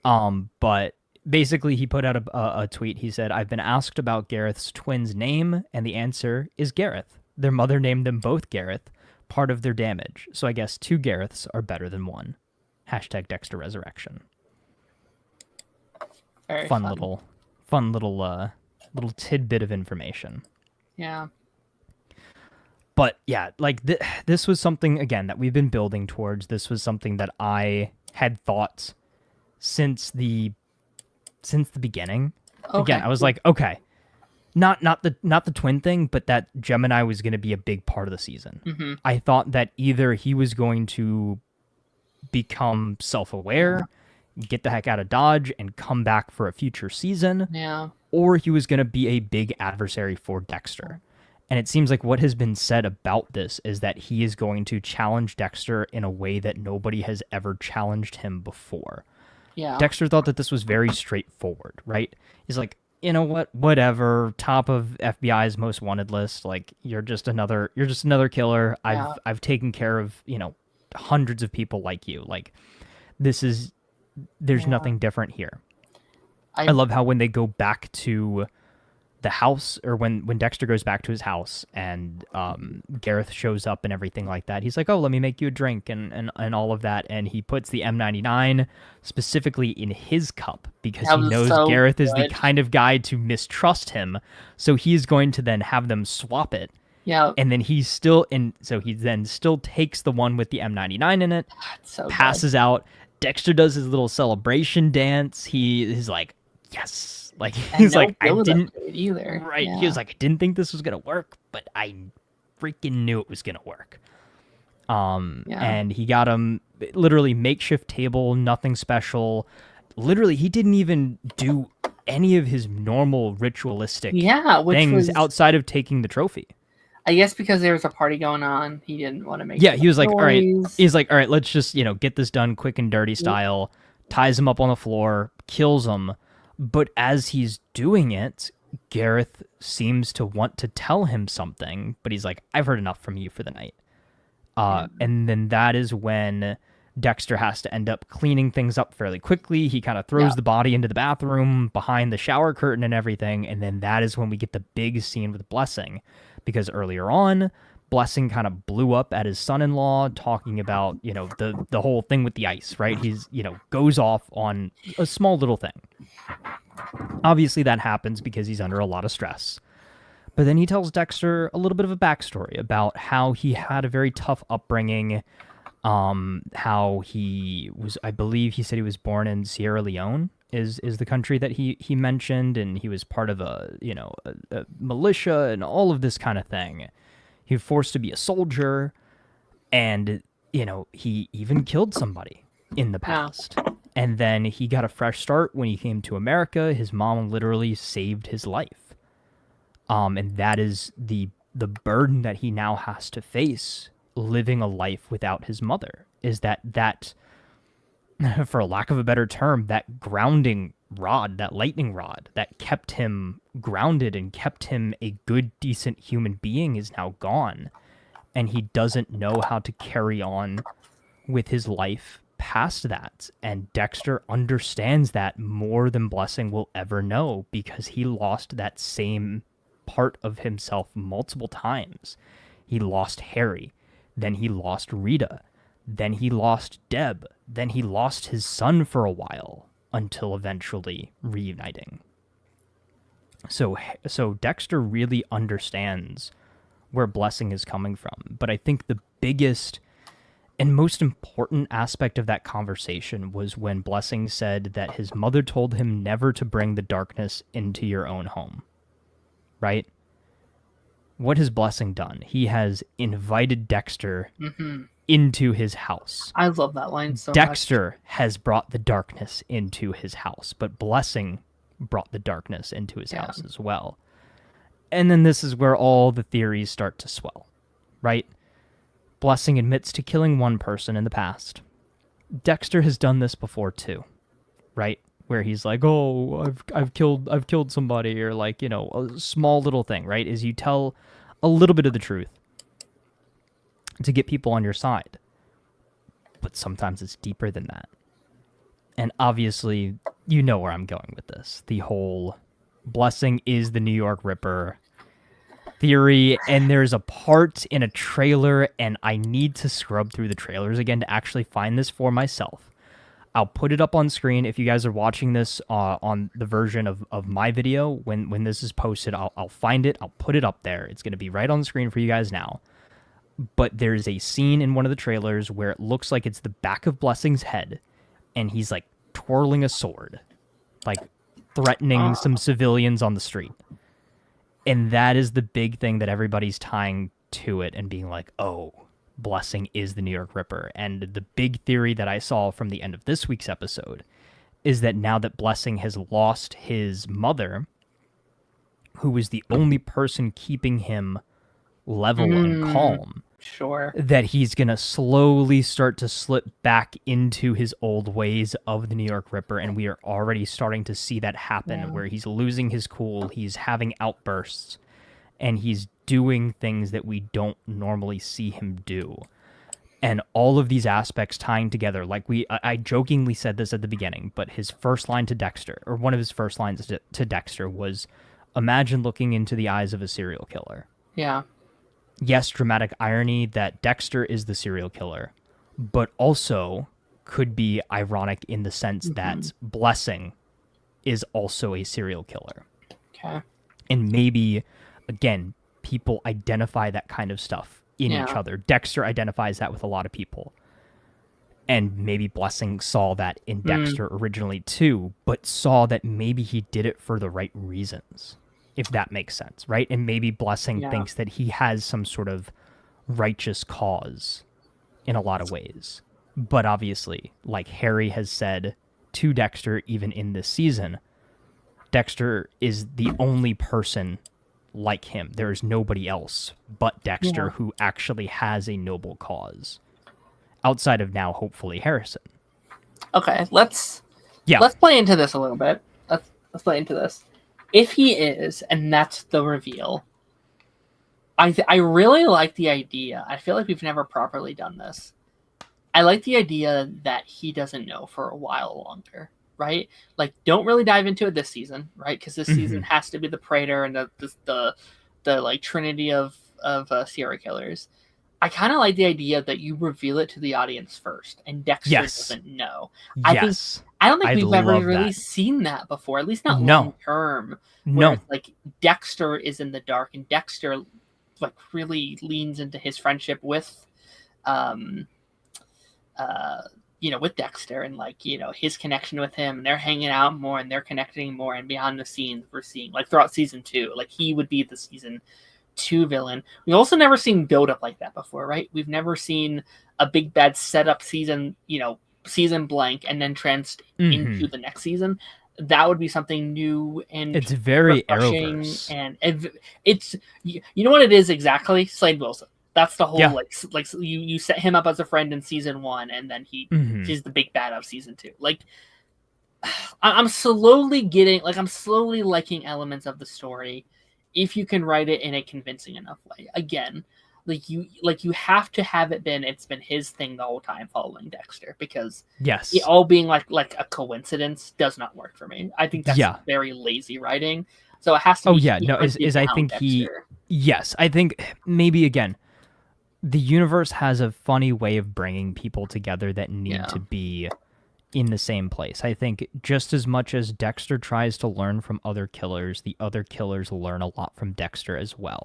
But basically he put out a tweet. He said, "I've been asked about Gareth's twins' name, and the answer is Gareth. Their mother named them both Gareth, part of their damage. So I guess 2 Gareths are better than 1. Hashtag Dexter Resurrection." Very fun little tidbit of information. Yeah. But yeah, like this was something, again, that we've been building towards. This was something that I had thought since the beginning. Okay. Again, I was like, okay, not the twin thing, but that Gemini was going to be a big part of the season. Mm-hmm. I thought that either he was going to become self-aware, get the heck out of Dodge, and come back for a future season, or he was going to be a big adversary for Dexter. And it seems like what has been said about this is that he is going to challenge Dexter in a way that nobody has ever challenged him before. Yeah. Dexter thought that this was very straightforward, right? He's like, you know what? Whatever. Top of FBI's most wanted list. Like, you're just another killer. I've taken care of, hundreds of people like you. Like, there's nothing different here. I love how when they go back to the house, or when Dexter goes back to his house and Gareth shows up and everything like that, he's like, oh, let me make you a drink and all of that, and he puts the M99 specifically in his cup because he knows Gareth is the kind of guy to mistrust him, so he's going to then have them swap it. Yeah. And then he still takes the one with the M99 in it, passes out. Dexter does his little celebration dance. He's like, yes. Like, he's like, I didn't either. Right. Yeah. He was like, I didn't think this was gonna work, but I freaking knew it was gonna work. And he got him literally makeshift table, nothing special. Literally, he didn't even do any of his normal ritualistic things outside of taking the trophy. I guess because there was a party going on, he didn't want to make. Yeah, he was like, all right. He's like, all right, let's just get this done quick and dirty style. Ties him up on the floor, kills him. But as he's doing it, Gareth seems to want to tell him something, but he's like, I've heard enough from you for the night. And then that is when Dexter has to end up cleaning things up fairly quickly. He kind of throws the body into the bathroom behind the shower curtain and everything. And then that is when we get the big scene with Blessing, because earlier on, Blessing kind of blew up at his son-in-law talking about, the whole thing with the ice, right? He's, goes off on a small little thing. Obviously that happens because he's under a lot of stress. But then he tells Dexter a little bit of a backstory about how he had a very tough upbringing, how he was, I believe he said he was born in Sierra Leone, is the country that he mentioned, and he was part of a militia and all of this kind of thing. He was forced to be a soldier, and he even killed somebody in the past. And then he got a fresh start when he came to America. His mom literally saved his life. And that is the burden that he now has to face living a life without his mother, is that for a lack of a better term, that grounding rod, that lightning rod that kept him grounded and kept him a good, decent human being is now gone. And he doesn't know how to carry on with his life past that. And Dexter understands that more than Blessing will ever know, because he lost that same part of himself multiple times. He lost Harry, then he lost Rita, then he lost Deb, then he lost his son for a while, until eventually reuniting. So Dexter really understands where Blessing is coming from. But I think the biggest and most important aspect of that conversation was when Blessing said that his mother told him never to bring the darkness into your own home. Right? What has Blessing done? He has invited Dexter into his house. I love that line so much. Dexter has brought the darkness into his house, but Blessing brought the darkness into his house as well. And then this is where all the theories start to swell, right? Blessing admits to killing one person in the past. Dexter has done this before too, right? Where he's like, "Oh, I've killed somebody," or like, a small little thing, right? Is you tell a little bit of the truth to get people on your side. But sometimes it's deeper than that. And obviously, you know where I'm going with this. The whole Blessing is the New York Ripper theory, and there's a part in a trailer, and I need to scrub through the trailers again to actually find this for myself. I'll put it up on screen. If you guys are watching this on the version of my video, when this is posted, I'll find it. I'll put it up there. It's going to be right on the screen for you guys now. But there's a scene in one of the trailers where it looks like it's the back of Blessing's head, and he's like twirling a sword, like threatening some civilians on the street. And that is the big thing that everybody's tying to it and being like, oh, Blessing is the New York Ripper. And the big theory that I saw from the end of this week's episode is that now that Blessing has lost his mother, who was the only person keeping him level and calm, that he's going to slowly start to slip back into his old ways of the New York Ripper. And we are already starting to see that happen, where he's losing his cool, he's having outbursts, and he's doing things that we don't normally see him do. And all of these aspects tying together, like I jokingly said this at the beginning, but his first line to Dexter, or one of his first lines to Dexter was, "Imagine looking into the eyes of a serial killer." Yeah. Yes, dramatic irony that Dexter is the serial killer, but also could be ironic in the sense that Blessing is also a serial killer. Okay. And maybe, again, people identify that kind of stuff in each other. Dexter identifies that with a lot of people. And maybe Blessing saw that in Dexter originally too, but saw that maybe he did it for the right reasons, if that makes sense, right? And maybe Blessing thinks that he has some sort of righteous cause in a lot of ways. But obviously, like Harry has said to Dexter, even in this season, Dexter is the only person like him. There is nobody else but Dexter who actually has a noble cause. Outside of now, hopefully, Harrison. Okay, let's play into this a little bit. Let's play into this. If he is, and that's the reveal, I really like the idea. I feel like we've never properly done this. I like the idea that he doesn't know for a while longer, right? Like, don't really dive into it this season, right? Because this season has to be the Praetor and the like trinity of serial killers. I kind of like the idea that you reveal it to the audience first, and Dexter doesn't know. I don't think we've ever really seen that before, at least not long term. Where it's like Dexter is in the dark, and Dexter like really leans into his friendship with with Dexter and like, his connection with him, and they're hanging out more and they're connecting more, and behind the scenes we're seeing like throughout season 2, like he would be the season 2 villain. We also never seen build up like that before, right? We've never seen a big bad setup season, season blank and then into the next season. That would be something new and it's very refreshing, Arrowverse. and it's what it is exactly. Slade Wilson. That's the whole like you set him up as a friend in season 1, and then he's the big bad of season 2. Like I'm slowly liking elements of the story if you can write it in a convincing enough way. Again, you have to have it's been his thing the whole time following Dexter, because it all being like a coincidence does not work for me. I think that's very lazy writing. So it has to be I think maybe again the universe has a funny way of bringing people together that need to be in the same place. I think just as much as Dexter tries to learn from other killers, the other killers learn a lot from Dexter as well.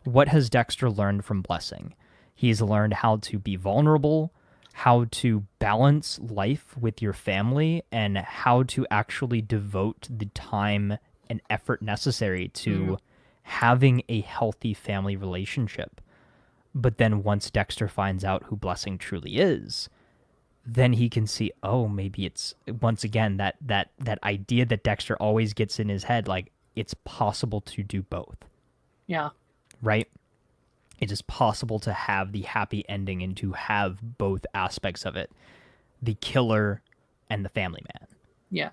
What has Dexter learned from Blessing? He's learned how to be vulnerable, how to balance life with your family, and how to actually devote the time and effort necessary to having a healthy family relationship. But then once Dexter finds out who Blessing truly is, then he can see, oh, maybe it's once again that idea that Dexter always gets in his head, like it's possible to do both. Yeah. Right? It is possible to have the happy ending and to have both aspects of it, the killer and the family man. Yeah.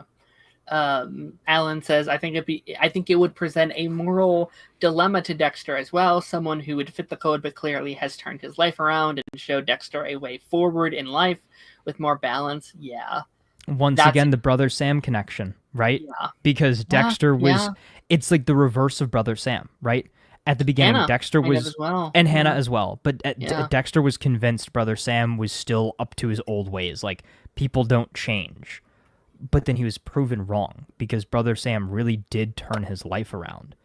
Alan says, I think it would present a moral dilemma to Dexter as well. Someone who would fit the code but clearly has turned his life around and show Dexter a way forward in life with more balance. Yeah. Once again, the Brother Sam connection, right? Yeah. Because Dexter was, it's like the reverse of Brother Sam, right? At the beginning, Hannah, Dexter was, and Hannah as well. But Dexter was convinced Brother Sam was still up to his old ways. Like, people don't change. But then he was proven wrong because Brother Sam really did turn his life around.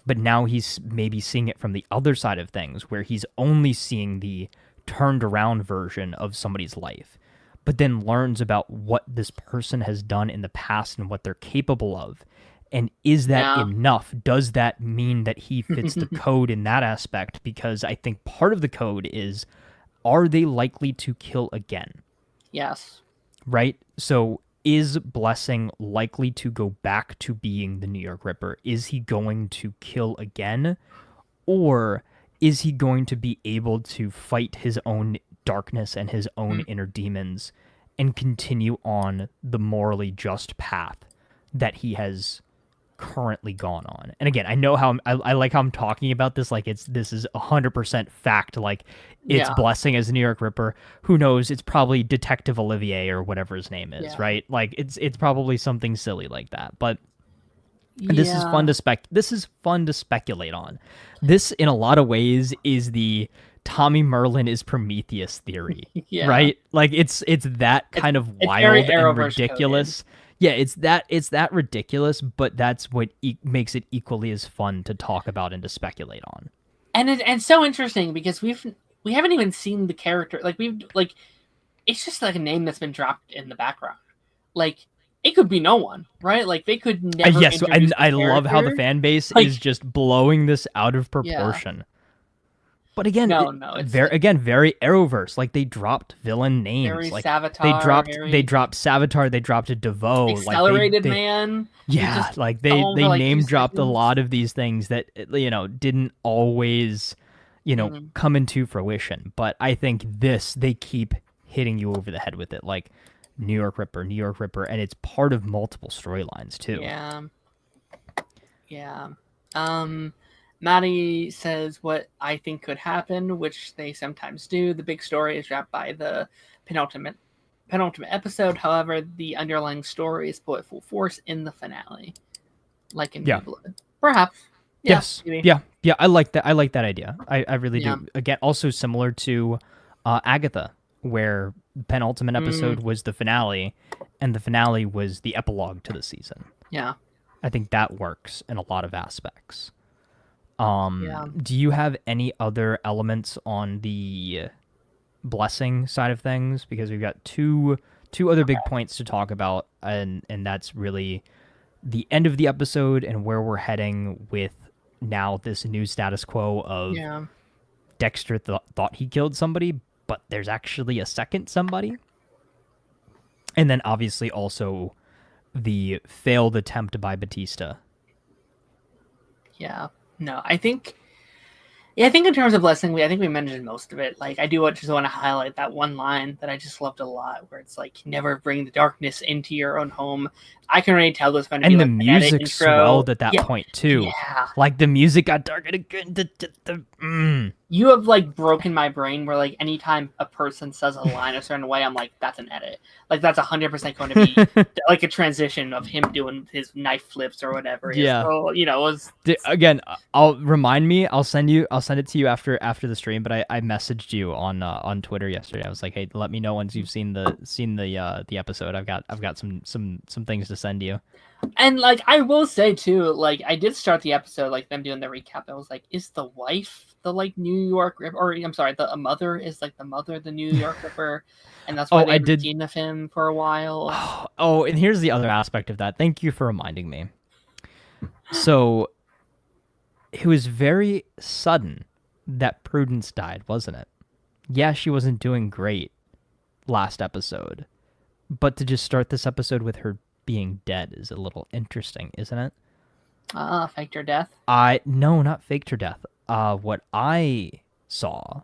But now he's maybe seeing it from the other side of things, where he's only seeing the turned around version of somebody's life, but then learns about what this person has done in the past and what they're capable of. And is that enough? Does that mean that he fits the code in that aspect? Because I think part of the code is, are they likely to kill again? Yes. Right? So is Blessing likely to go back to being the New York Ripper? Is he going to kill again? Or is he going to be able to fight his own darkness and his own inner demons and continue on the morally just path that he has currently gone on? And again, I know how I like how I'm talking about this like this is 100% fact, like it's Blessing as the New York Ripper. Who knows, it's probably Detective Olivier or whatever his name is, right? Like it's probably something silly like that. But this is fun to speculate on. This in a lot of ways is the Tommy Merlin is Prometheus theory, right? Like it's that kind of wild and ridiculous. Coded. Yeah, it's that ridiculous, but that's what makes it equally as fun to talk about and to speculate on. And it's so interesting because we haven't even seen the character. It's just like a name that's been dropped in the background. Like it could be no one, right? Like they could never. Yes, and I love how the fan base is just blowing this out of proportion. Yeah. But again, it's very Arrowverse. Like they dropped villain names. Very like Savitar, they dropped Savitar. They dropped a DeVoe. Accelerated Man. Yeah, like they name dropped a lot of these things that didn't always come into fruition. But I think they keep hitting you over the head with it, like New York Ripper, and it's part of multiple storylines too. Yeah. Maddie says what I think could happen, which they sometimes do. The big story is wrapped by the penultimate episode. However, the underlying story is put full force in the finale, like in New Blood. Perhaps. Yes. Maybe. Yeah. I like that. I like that idea. I really do. Again, also similar to Agatha, where penultimate episode was the finale, and the finale was the epilogue to the season. Yeah. I think that works in a lot of aspects. Do you have any other elements on the Blessing side of things? Because we've got two two other big points to talk about, and that's really the end of the episode and where we're heading with now this new status quo of Dexter thought he killed somebody, but there's actually a second somebody. And then obviously also the failed attempt by Batista. Yeah. No, I think in terms of blessing, I think we mentioned most of it. Like, I do just want to highlight that one line that I just loved a lot, where it's like, never bring the darkness into your own home. I can already tell there's going to be, and like, the music swelled at that point too. Yeah. Like, the music got darker. You have, like, broken my brain where, like, anytime a person says a line a certain way, I'm like, that's an edit. Like, that's 100% going to be like a transition of him doing his knife flips or whatever. Yeah. So, you know, it was... Again, I'll send it to you after the stream, but I messaged you on Twitter yesterday. I was like, hey, let me know once you've seen the episode. I've got some things to send you. And, like, I will say too, like, I did start the episode, like, them doing the recap. I was like, is the wife the, like, New York Ripper? Or, I'm sorry, the mother is, like, the mother the New York Ripper, and that's why they were seen of him for a while. Oh, and here's the other aspect of that. Thank you for reminding me. So, it was very sudden that Prudence died, wasn't it? Yeah, she wasn't doing great last episode, but to just start this episode with her being dead is a little interesting, isn't it? Faked her death? No, not faked her death. What I saw,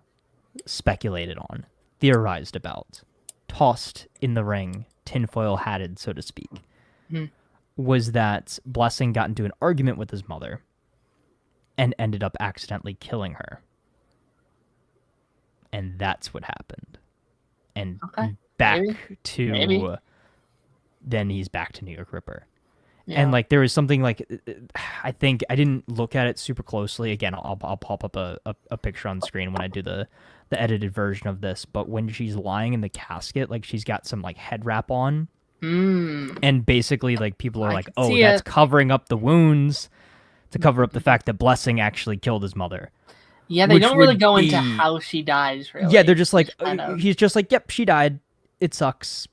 speculated on, theorized about, tossed in the ring, tinfoil hatted, so to speak, was that Blessing got into an argument with his mother and ended up accidentally killing her. And that's what happened. And then he's back to New York Ripper. Yeah. And, like, there was something, like, I think I didn't look at it super closely. Again, I'll pop up a picture on the screen when I do the edited version of this. But when she's lying in the casket, like, she's got some, like, head wrap on. And basically, like, people are like, oh, that's covering up the wounds to cover up the fact that Blessing actually killed his mother. Yeah, they don't really go into how she dies, really. Yeah, they're just like, he's just like, yep, she died. It sucks.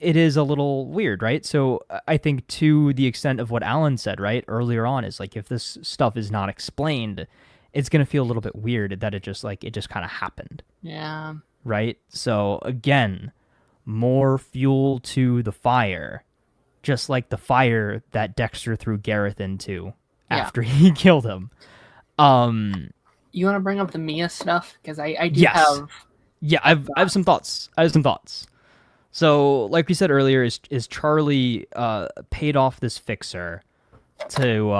It is a little weird, right? So I think to the extent of what Alan said, right, earlier on, is like, if this stuff is not explained, it's going to feel a little bit weird that it just kind of happened. Yeah. Right? So again, more fuel to the fire, just like the fire that Dexter threw Gareth into after he killed him. You want to bring up the Mia stuff? Because I do have... Yeah, I have some thoughts. So, like we said earlier, is Charlie paid off this fixer to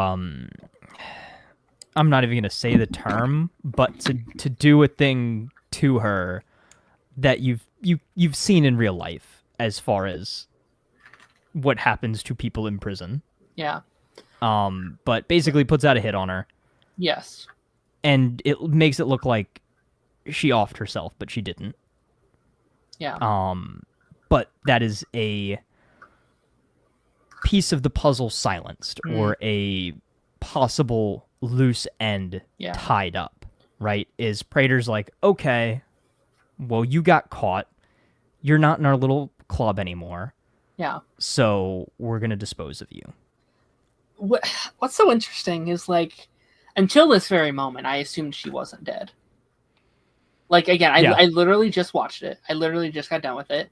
I'm not even gonna say the term, but to do a thing to her that you've seen in real life, as far as what happens to people in prison. Yeah. But basically puts out a hit on her. Yes. And it makes it look like she offed herself, but she didn't. Yeah. But that is a piece of the puzzle silenced, or a possible loose end tied up, right? Is Prater's like, okay, well, you got caught. You're not in our little club anymore. Yeah. So we're going to dispose of you. What's so interesting is, like, until this very moment, I assumed she wasn't dead. Like, again, I literally just watched it. I literally just got done with it.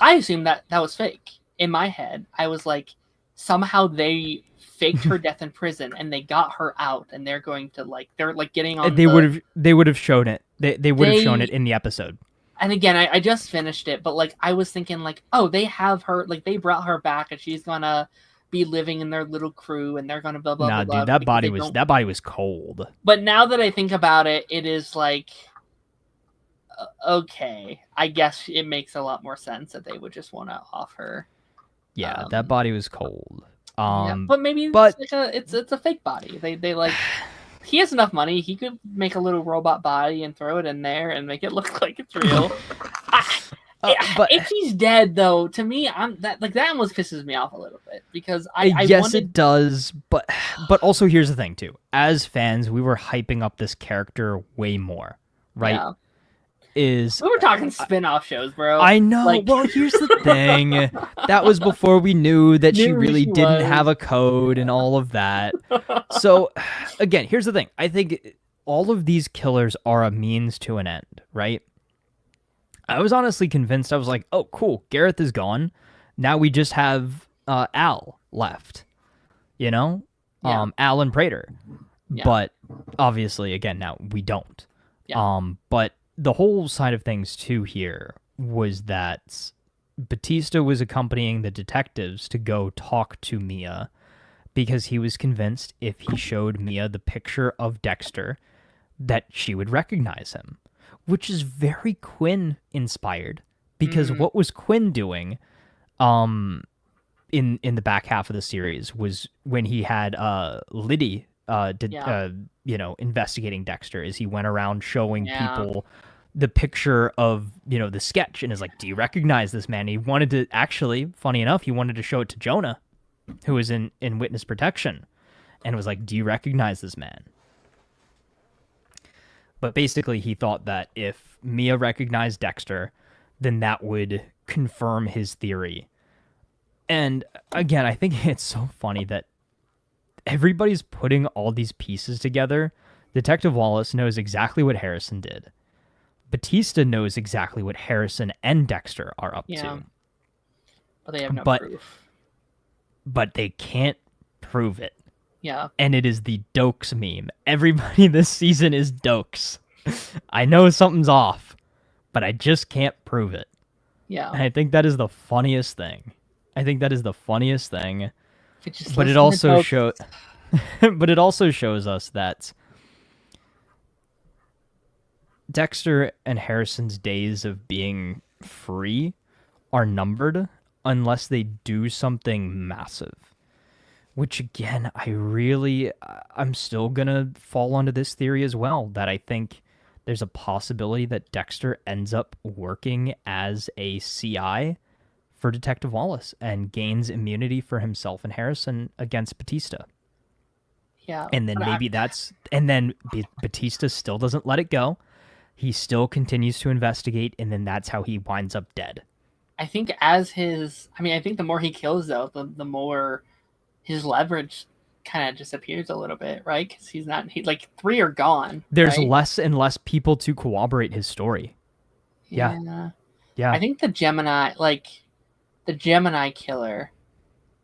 I assumed that was fake. In my head, I was like, somehow they faked her death in prison and they got her out, and they're going to, like, they're, like, getting on they would have shown it. They would have shown it in the episode. And again, I just finished it, but, like, I was thinking, like, oh, they have her, like, they brought her back and she's gonna be living in their little crew and they're gonna blah blah blah. Dude, that body was cold. But now that I think about it, it is like, okay, I guess it makes a lot more sense that they would just want to off her. Yeah, that body was cold. But maybe it's a fake body. They like, he has enough money. He could make a little robot body and throw it in there and make it look like it's real. But if he's dead, though, to me, that almost pisses me off a little bit, because it does. But also, here's the thing too. As fans, we were hyping up this character way more, right? Yeah. is we were talking spin-off shows, bro. I know. Like... Well, here's the thing. That was before we knew that she really didn't have a code and all of that. So, again, here's the thing. I think all of these killers are a means to an end, right? I was honestly convinced. I was like, oh, cool. Gareth is gone. Now we just have Al left, you know? Yeah. Al and Prater. Yeah. But obviously, again, now we don't. Yeah. But the whole side of things, too, here was that Batista was accompanying the detectives to go talk to Mia because he was convinced if he showed Mia the picture of Dexter that she would recognize him, which is very Quinn-inspired because what was Quinn doing in the back half of the series was when he had Liddy investigating Dexter, is he went around showing people the picture of, the sketch and is like, do you recognize this man? He wanted to actually, funny enough, he wanted to show it to Jonah, who was in witness protection, and was like, do you recognize this man? But basically he thought that if Mia recognized Dexter, then that would confirm his theory. And again, I think it's so funny that everybody's putting all these pieces together. Detective Wallace knows exactly what Harrison did. Batista knows exactly what Harrison and Dexter are up to. But they have no proof. But they can't prove it. Yeah. And it is the Dokes meme. Everybody this season is Dokes. I know something's off, but I just can't prove it. Yeah. And I think that is the funniest thing. But it also shows us that Dexter and Harrison's days of being free are numbered unless they do something massive. Which, again, I'm still going to fall onto this theory as well, that I think there's a possibility that Dexter ends up working as a CI for Detective Wallace and gains immunity for himself and Harrison against Batista. Yeah. And then Batista still doesn't let it go. He still continues to investigate, and then that's how he winds up dead. I think I think the more he kills, though, the more his leverage kind of disappears a little bit, right? Because like 3 are gone. There's right? less and less people to corroborate his story. Yeah. I think the Gemini killer.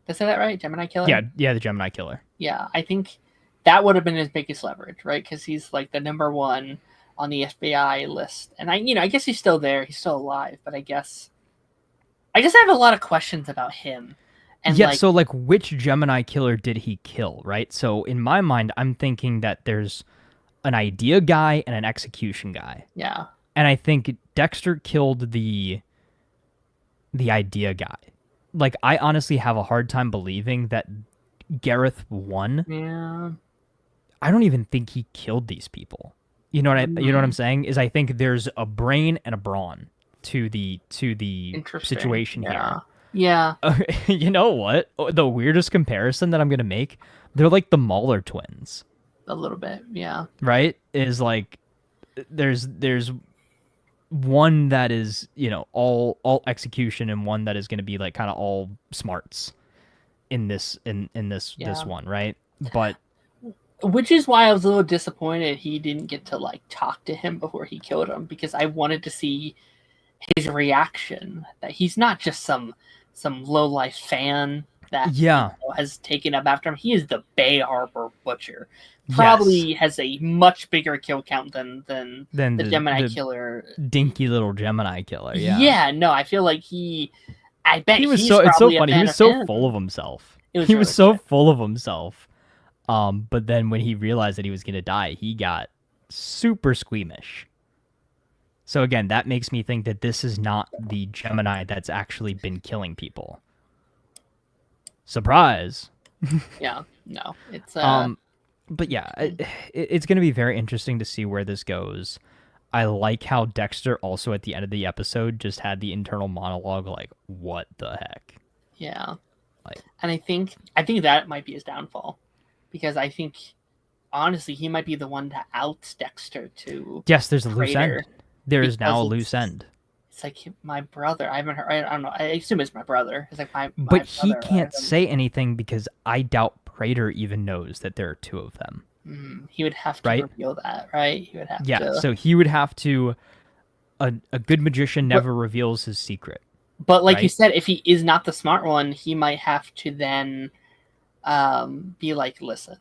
Did I say that right? Gemini killer? Yeah, the Gemini killer. Yeah, I think that would have been his biggest leverage, right? Because he's like the number 1 on the FBI list. And I guess he's still there. He's still alive. But I guess I have a lot of questions about him. And so which Gemini killer did he kill, right? So in my mind, I'm thinking that there's an idea guy and an execution guy. Yeah. And I think Dexter killed the idea guy. Like, I honestly have a hard time believing that Gareth won. Yeah. I don't even think he killed these people. You know what I'm saying? Is I think there's a brain and a brawn to the situation here. Yeah. You know what? The weirdest comparison that I'm gonna make, they're like the Mahler twins. A little bit, yeah. Right? Is like there's one that is, all execution and one that is gonna be like kind of all smarts in this one, right? But which is why I was a little disappointed he didn't get to talk to him before he killed him, because I wanted to see his reaction, that he's not just some low-life fan that has taken up after him. He is the Bay Harbor Butcher. Probably has a much bigger kill count than the Gemini killer. Dinky little Gemini killer, yeah. Yeah, no, I feel like I bet he was he's it's so funny. He was so full of himself. He was so full of himself. But then when he realized that he was going to die, he got super squeamish. So again, that makes me think that this is not the Gemini that's actually been killing people. Surprise. Yeah, no, it's but yeah, it's going to be very interesting to see where this goes. I like how Dexter also at the end of the episode just had the internal monologue, like, what the heck? Yeah. And I think that might be his downfall, because I think honestly he might be the one to out Dexter to yes, there's a loose end. there is now a loose end. It's like my brother. I haven't heard. I don't know. I assume it's my brother. It's like my But he brother, can't say anything because I doubt Prater even knows that there are two of them. He would have to reveal that, right? He would have to. Yeah, so he would have to. A good magician never reveals his secret. But like you said, if he is not the smart one, he might have to then be like, listen,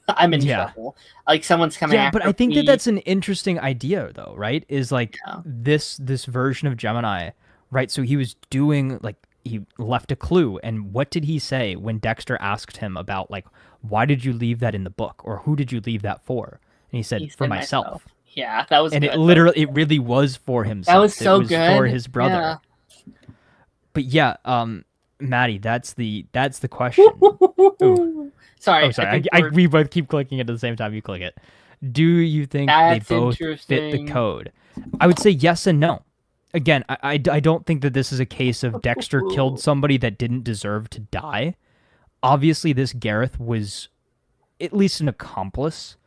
I'm in trouble. Like someone's coming after me. But I think that's an interesting idea, though, right? Is like this version of Gemini, right? So he was doing like he left a clue, and what did he say when Dexter asked him about like why did you leave that in the book, or who did you leave that for? And he said for myself. Yeah, that was. And good. it really was for himself. That was so good for his brother. Yeah. But yeah, Maddie, that's the question. Sorry. We both keep clicking it at the same time you click it. Do you think they both fit the code? I would say yes and no. Again, I don't think that this is a case of Dexter killed somebody that didn't deserve to die. Obviously, this Gareth was at least an accomplice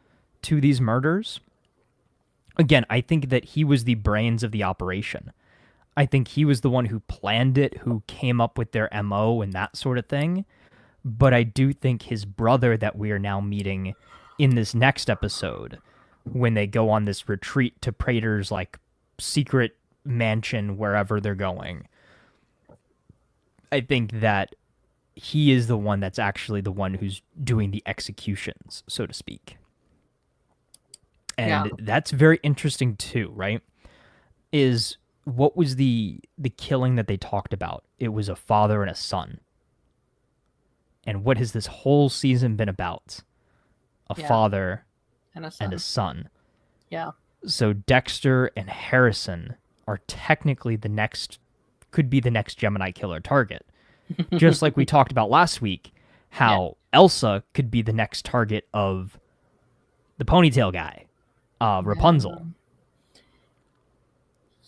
to these murders. Again, I think that he was the brains of the operation. I think he was the one who planned it, who came up with their MO and that sort of thing. But I do think his brother that we are now meeting in this next episode, when they go on this retreat to Prater's like secret mansion wherever they're going, I think that he is the one that's actually the one who's doing the executions, so to speak. And that's very interesting too, right? Is what was the killing that they talked about? It was a father and a son. And what has this whole season been about? A father and a son. Yeah. So Dexter and Harrison are technically could be the next Gemini killer target. Just like we talked about last week, how Elsa could be the next target of the ponytail guy. Rapunzel.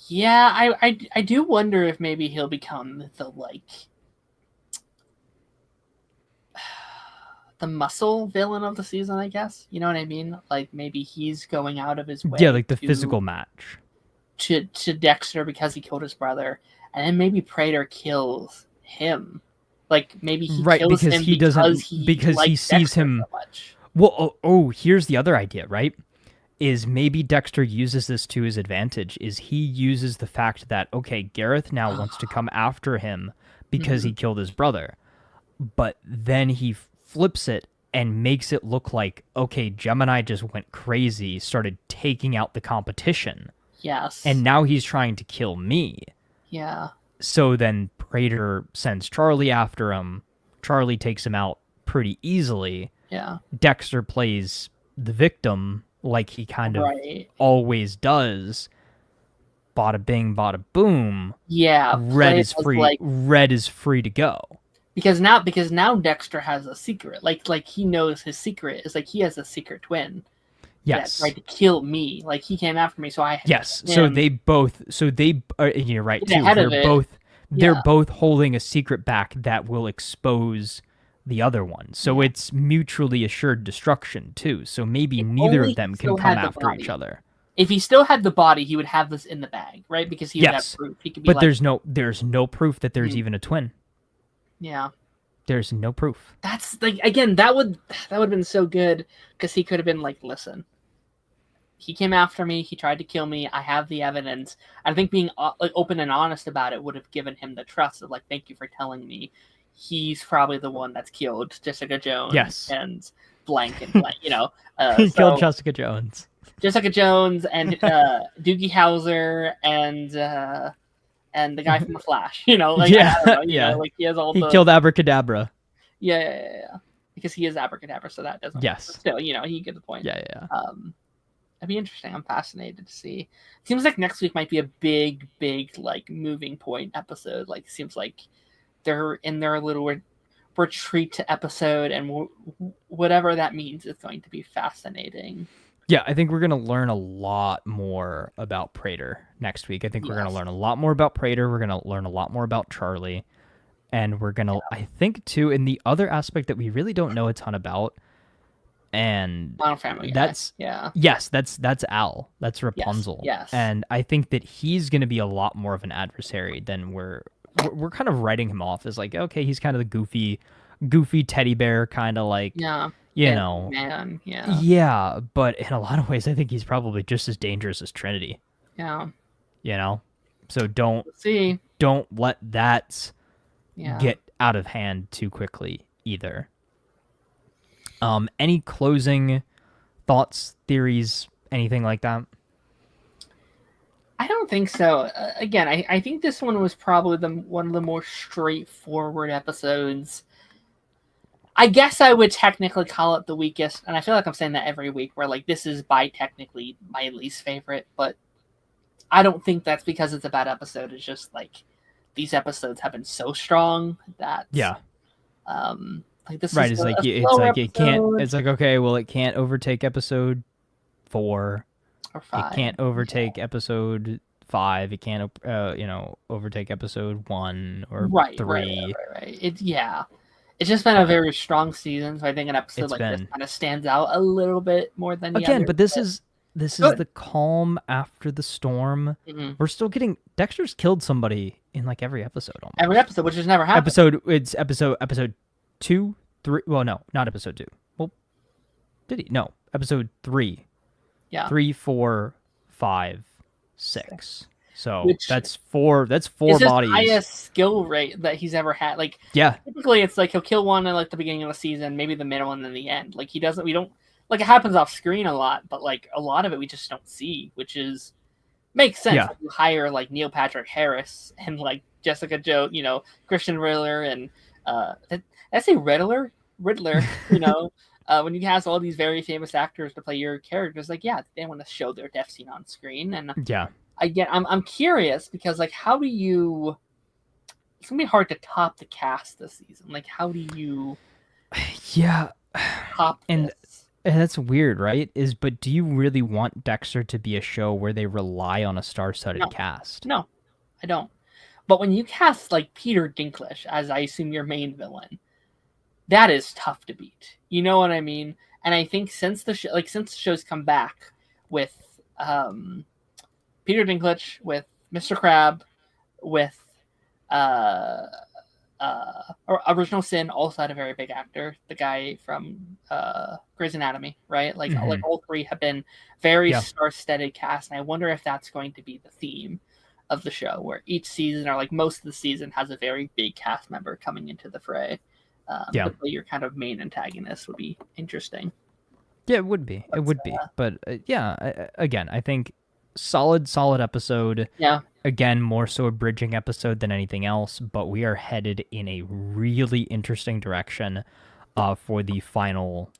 Yeah, I do wonder if maybe he'll become the muscle villain of the season, I guess. You know what I mean? Like maybe he's going out of his way. Yeah, like the physical match. To Dexter because he killed his brother, and then maybe Prater kills him. Like maybe he kills him because he sees Dexter him so much. Well, here's the other idea, right? Is maybe Dexter uses this to his advantage, is he uses the fact that, okay, Gareth now wants to come after him because he killed his brother. But then he flips it and makes it look like, okay, Gemini just went crazy, started taking out the competition. Yes. And now he's trying to kill me. Yeah. So then Prater sends Charlie after him. Charlie takes him out pretty easily. Yeah. Dexter plays the victim like he kind of always does. Bada bing, bada boom. Yeah. Red is free. Red is free to go. Because now Dexter has a secret. Like he knows his secret is like he has a secret twin. Yes. That tried to kill me. Like he came after me, so I. Yes. So they both. So they are. You're right too. They're both holding a secret back that will expose the other one. So it's mutually assured destruction too. So maybe neither of them can come after each other. If he still had the body, he would have this in the bag, right? Because he would have proof. He could be but there's no proof that there's even a twin. Yeah. There's no proof. That's like, again, that would have been so good because he could have been like, listen, he came after me. He tried to kill me. I have the evidence. I think being like open and honest about it would have given him the trust of like, thank you for telling me. He's probably the one that's killed Jessica Jones. Yes. And blank and blank, you know. He killed Jessica Jones. Jessica Jones and Doogie Howser and the guy from The Flash. You know, like I don't know, you know, like he has all. He killed Abracadabra. Yeah. Because he is Abracadabra, so that doesn't. Yes. Still, you know, he gets the point. Yeah. That'd be interesting. I'm fascinated to see. Seems like next week might be a big like moving point episode. Like seems like they're in their little retreat episode, and whatever that means is going to be fascinating. Yeah, I think we're going to learn a lot more about Prater next week. I think we're going to learn a lot more about Prater. We're going to learn a lot more about Charlie. And we're going to, I think, too, in the other aspect that we really don't know a ton about, and Modern Family Guy. that's that's Al. That's Rapunzel. Yes. And I think that he's going to be a lot more of an adversary than we're kind of writing him off as like, okay, he's kind of the goofy teddy bear kind of like, you know, man. Yeah, but in a lot of ways, I think he's probably just as dangerous as Trinity. Yeah. You know, so don't let that get out of hand too quickly either. Any closing thoughts, theories, anything like that? I don't think so. Again, I think this one was probably one of the more straightforward episodes. I guess I would technically call it the weakest, and I feel like I'm saying that every week, where like this is by technically my least favorite, but I don't think that's because it's a bad episode. It's just like these episodes have been so strong that like this right, is it can't. It's like, okay, well, it can't overtake episode 4 or 5. It can't overtake episode 5. It can't, overtake episode 1 or 3. Right. It's just been a very strong season. So I think an episode like this kind of stands out a little bit more than the others. But this is the calm after the storm. Mm-hmm. We're still getting Dexter's killed somebody in like every episode almost. Every episode, which has never happened. It's episode 2, 3. Well, no, not episode 2. Well, did he? No, episode 3. Yeah. 3, 4, 5, 6. So that's 4 is bodies. His highest skill rate that he's ever had. Like, typically it's like he'll kill one in like the beginning of the season, maybe the middle, and then the end. Like we don't like, it happens off screen a lot, but like a lot of it we just don't see, which makes sense. Yeah. You hire like Neil Patrick Harris and like Jessica Joe, Christian Riddler, and did I say Riddler? When you cast all these very famous actors to play your characters, like, they want to show their death scene on screen. And I'm curious because like, how do you? It's gonna be hard to top the cast this season. Like, how do you? Top this? And that's weird, right? But do you really want Dexter to be a show where they rely on a star-studded cast? No, I don't. But when you cast like Peter Dinklage as, I assume, your main villain, that is tough to beat. You know what I mean? And I think since the show's come back with Peter Dinklage, with Mr. Crab, with Original Sin also had a very big actor, the guy from Grey's Anatomy, right? Like, like all three have been very star-studded cast, and I wonder if that's going to be the theme of the show, where each season, or like most of the season, has a very big cast member coming into the fray. To play your kind of main antagonist would be interesting. Yeah, it would be. But again, I think solid episode. Yeah. Again, more so a bridging episode than anything else, but we are headed in a really interesting direction for the final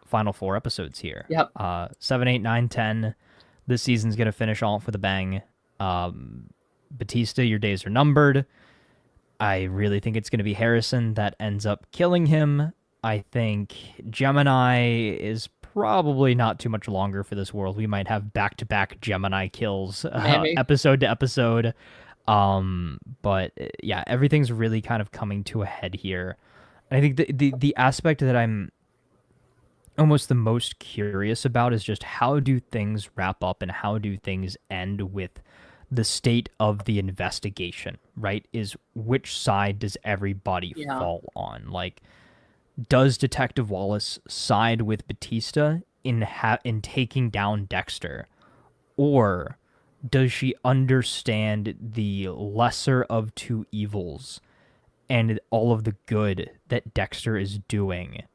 4 episodes here. Yep. 7, 8, 9, 10. This season's going to finish off with a bang. Batista, your days are numbered. I really think it's going to be Harrison that ends up killing him. I think Gemini is probably not too much longer for this world. We might have back-to-back Gemini kills episode to episode. But yeah, everything's really kind of coming to a head here. And I think the aspect that I'm almost the most curious about is just how do things wrap up and how do things end with the state of the investigation, right? Is which side does everybody fall on? Like, does Detective Wallace side with Batista in taking down Dexter? Or does she understand the lesser of two evils and all of the good that Dexter is doing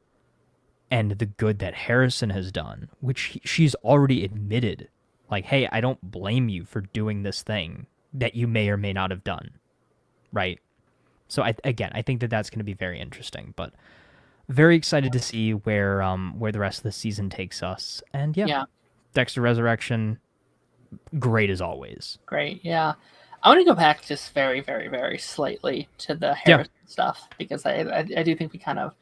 and the good that Harrison has done, which she's already admitted? Like, hey, I don't blame you for doing this thing that you may or may not have done, right? So I think that that's going to be very interesting, but very excited to see where the rest of the season takes us. And Dexter Resurrection, great as always. Great, yeah. I want to go back just very, very, very slightly to the Harrison stuff, because I do think we kind of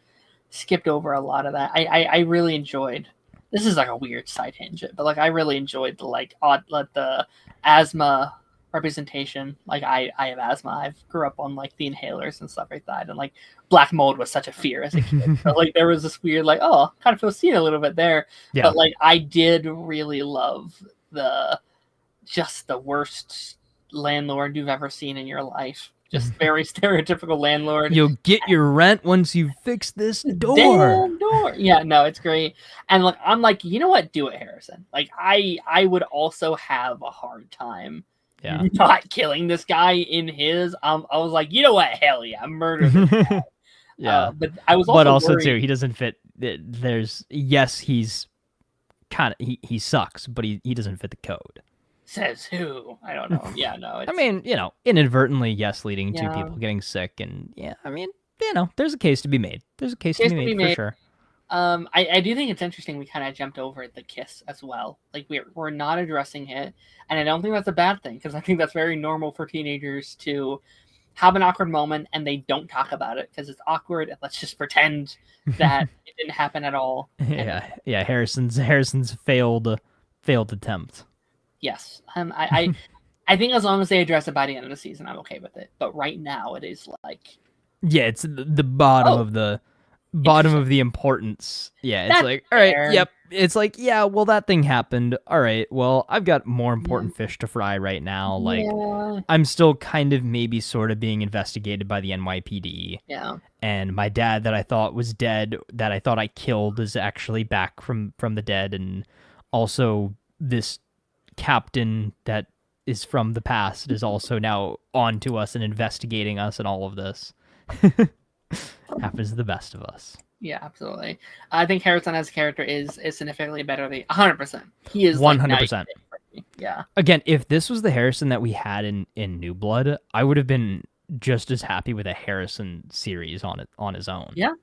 skipped over a lot of that. I really enjoyed. This is like a weird side tangent, but like I really enjoyed the the asthma representation. Like I have asthma. I grew up on like the inhalers and stuff like that, and like black mold was such a fear as a kid. So, like there was this weird like, oh, kind of feel seen a little bit there. Yeah. But like I did really love the worst landlord you've ever seen in your life. Just very stereotypical landlord. You'll get your rent once you fix this door. Damn door. Yeah, no, it's great. And like I'm like, you know what? Do it, Harrison. Like I would also have a hard time not killing this guy in his. I was like, you know what? Hell yeah, murder this guy. Yeah, but I was also but also worried. too, he doesn't fit. There's he's kind of he sucks, but he doesn't fit the code. Says who? I don't know. Yeah, no. I mean, inadvertently, yes, leading to Yeah. people getting sick, and I mean, there's a case to be made. There's a case to be made for sure. I do think it's interesting we kind of jumped over the kiss as well. Like we're not addressing it, and I don't think that's a bad thing because I think that's very normal for teenagers to have an awkward moment and they don't talk about it because it's awkward and let's just pretend that it didn't happen at all. Yeah. Harrison's failed attempt. Yes. I think as long as they address it by the end of the season, I'm okay with it. But right now, it is like it's the bottom of the importance. Yeah, it's That's like all right, fair. yep. It's like well, that thing happened. All right, well, I've got more important fish to fry right now. Like I'm still kind of maybe sort of being investigated by the NYPD. Yeah. And my dad that I thought was dead, that I thought I killed, is actually back from the dead, and also this captain that is from the past is also now on to us and investigating us and all of this. Happens to the best of us. Yeah, absolutely. I think Harrison as a character is significantly better than 100%. He is 100%. Yeah. Again, if this was the Harrison that we had in New Blood, I would have been just as happy with a Harrison series on his own. Yeah.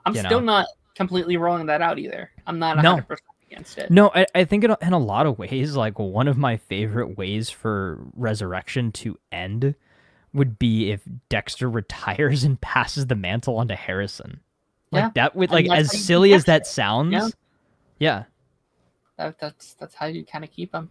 I'm still not completely rolling that out either. I'm not 100% against it. No, I think in a lot of ways, like one of my favorite ways for Resurrection to end would be if Dexter retires and passes the mantle onto Harrison. Like that would as silly as that sounds. Yeah. That's how you kind of keep him.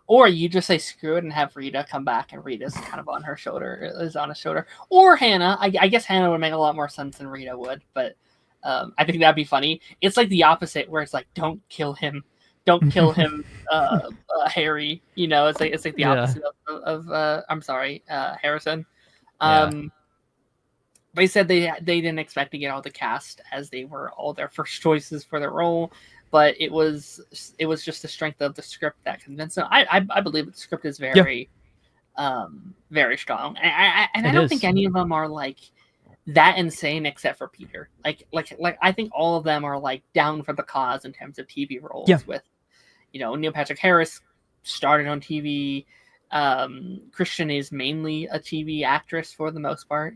Or you just say screw it and have Rita come back and Rita's kind of on his shoulder. Or Hannah. I guess Hannah would make a lot more sense than Rita would, but I think that'd be funny. It's like the opposite where it's like, don't kill him, Harry. It's like the opposite of I'm sorry, Harrison. They said they didn't expect to get all the cast as they were all their first choices for the role, but it was just the strength of the script that convinced them. I believe the script is very very strong, and I don't think any of them are like that insane except for Peter. Like I think all of them are like down for the cause in terms of TV roles. With Neil Patrick Harris started on TV. Christian is mainly a TV actress for the most part,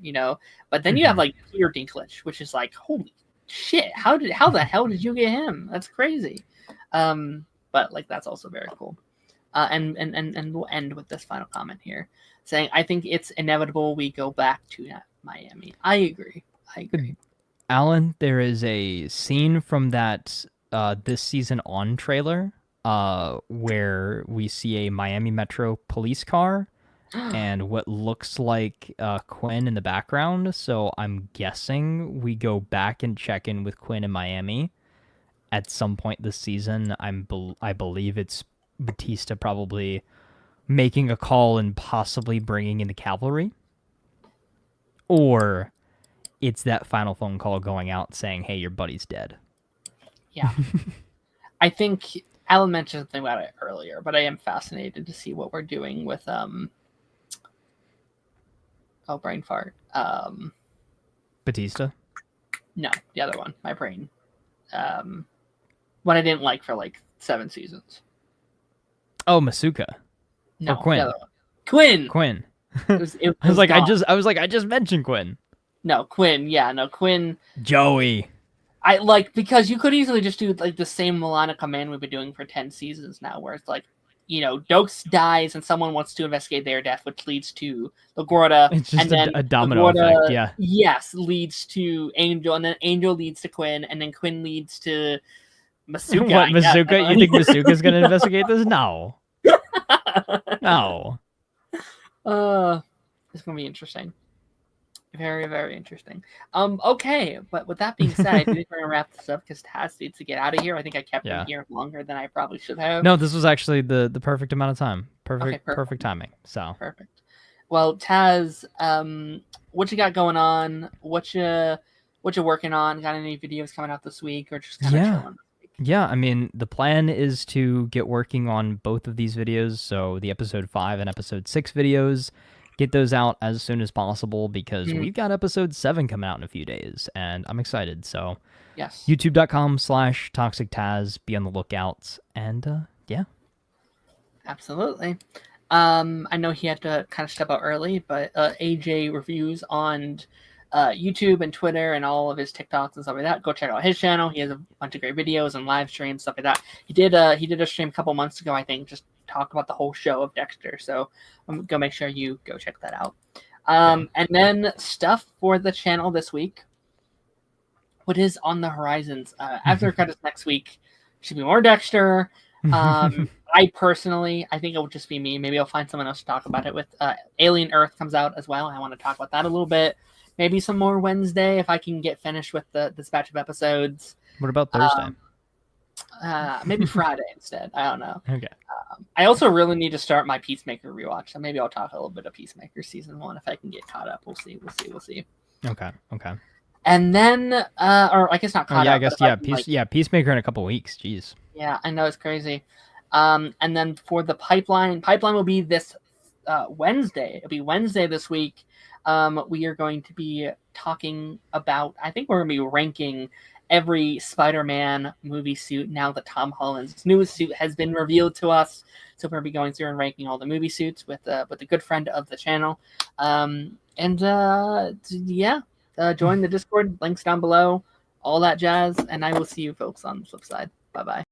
but then you have like Peter Dinklage, which is like, holy shit, how the hell did you get him? That's crazy. But like that's also very cool. And we'll end with this final comment here, saying I think it's inevitable we go back to Miami. I agree. Alan, there is a scene from that this season on trailer where we see a Miami Metro police car and what looks like Quinn in the background. So I'm guessing we go back and check in with Quinn in Miami at some point this season. I believe it's Batista probably making a call and possibly bringing in the cavalry. Or it's that final phone call going out saying, hey, your buddy's dead. Yeah. I think Alan mentioned something about it earlier, but I am fascinated to see what we're doing with brain fart. Batista? No, the other one. My brain. One I didn't like for like 7 seasons. Oh, Masuka. No, or Quinn. The other one. Quinn. I was like, I just mentioned Quinn. No, Quinn. Yeah, no, Quinn. Joey. I like, because you could easily just do like the same line of command we've been doing for 10 seasons now, where it's like, Dokes dies and someone wants to investigate their death, which leads to LaGuardia. It's just and then a domino effect, yeah. Yes, leads to Angel, and then Angel leads to Quinn, and then Quinn leads to Masuka. What, Masuka? You think Masuka's going to investigate this? No. No. It's gonna be interesting. Very, very interesting. Okay, but with that being said, I think we're gonna wrap this up because Taz needs to get out of here. I think I kept him here longer than I probably should have. No, this was actually the perfect amount of time. Perfect timing. So perfect. Well, Taz, what you got going on? What you working on? Got any videos coming out this week, or just kind of chilling? Yeah, I mean, the plan is to get working on both of these videos. So the episode 5 and episode 6 videos. Get those out as soon as possible because we've got episode 7 coming out in a few days, and I'm excited. So, yes, youtube.com/ToxicTaz. Be on the lookout, and yeah, absolutely. I know he had to kind of step out early, but AJ reviews on YouTube and Twitter and all of his TikToks and stuff like that. Go check out his channel. He has a bunch of great videos and live streams, stuff like that. He did a stream a couple months ago, I think, just talk about the whole show of Dexter. So go make sure you go check that out. And then stuff for the channel this week. What is on the horizons? After credits next week should be more Dexter. I personally, I think it will just be me. Maybe I'll find someone else to talk about it with. Alien Earth comes out as well. I want to talk about that a little bit. Maybe some more Wednesday if I can get finished with this batch of episodes. What about Thursday? Maybe Friday instead. I don't know. Okay. I also really need to start my Peacemaker rewatch, so maybe I'll talk a little bit of Peacemaker season 1 if I can get caught up. We'll see. Okay. And then, or I guess not caught up. I guess Peacemaker in a couple weeks. Jeez. Yeah, I know, it's crazy. And then for the pipeline will be this Wednesday. It'll be Wednesday this week. We are going to be talking about, I think we're going to be ranking every Spider-Man movie suit now that Tom Holland's newest suit has been revealed to us. So we're going to be going through and ranking all the movie suits with a good friend of the channel. Join the Discord, links down below, all that jazz, and I will see you folks on the flip side. Bye-bye.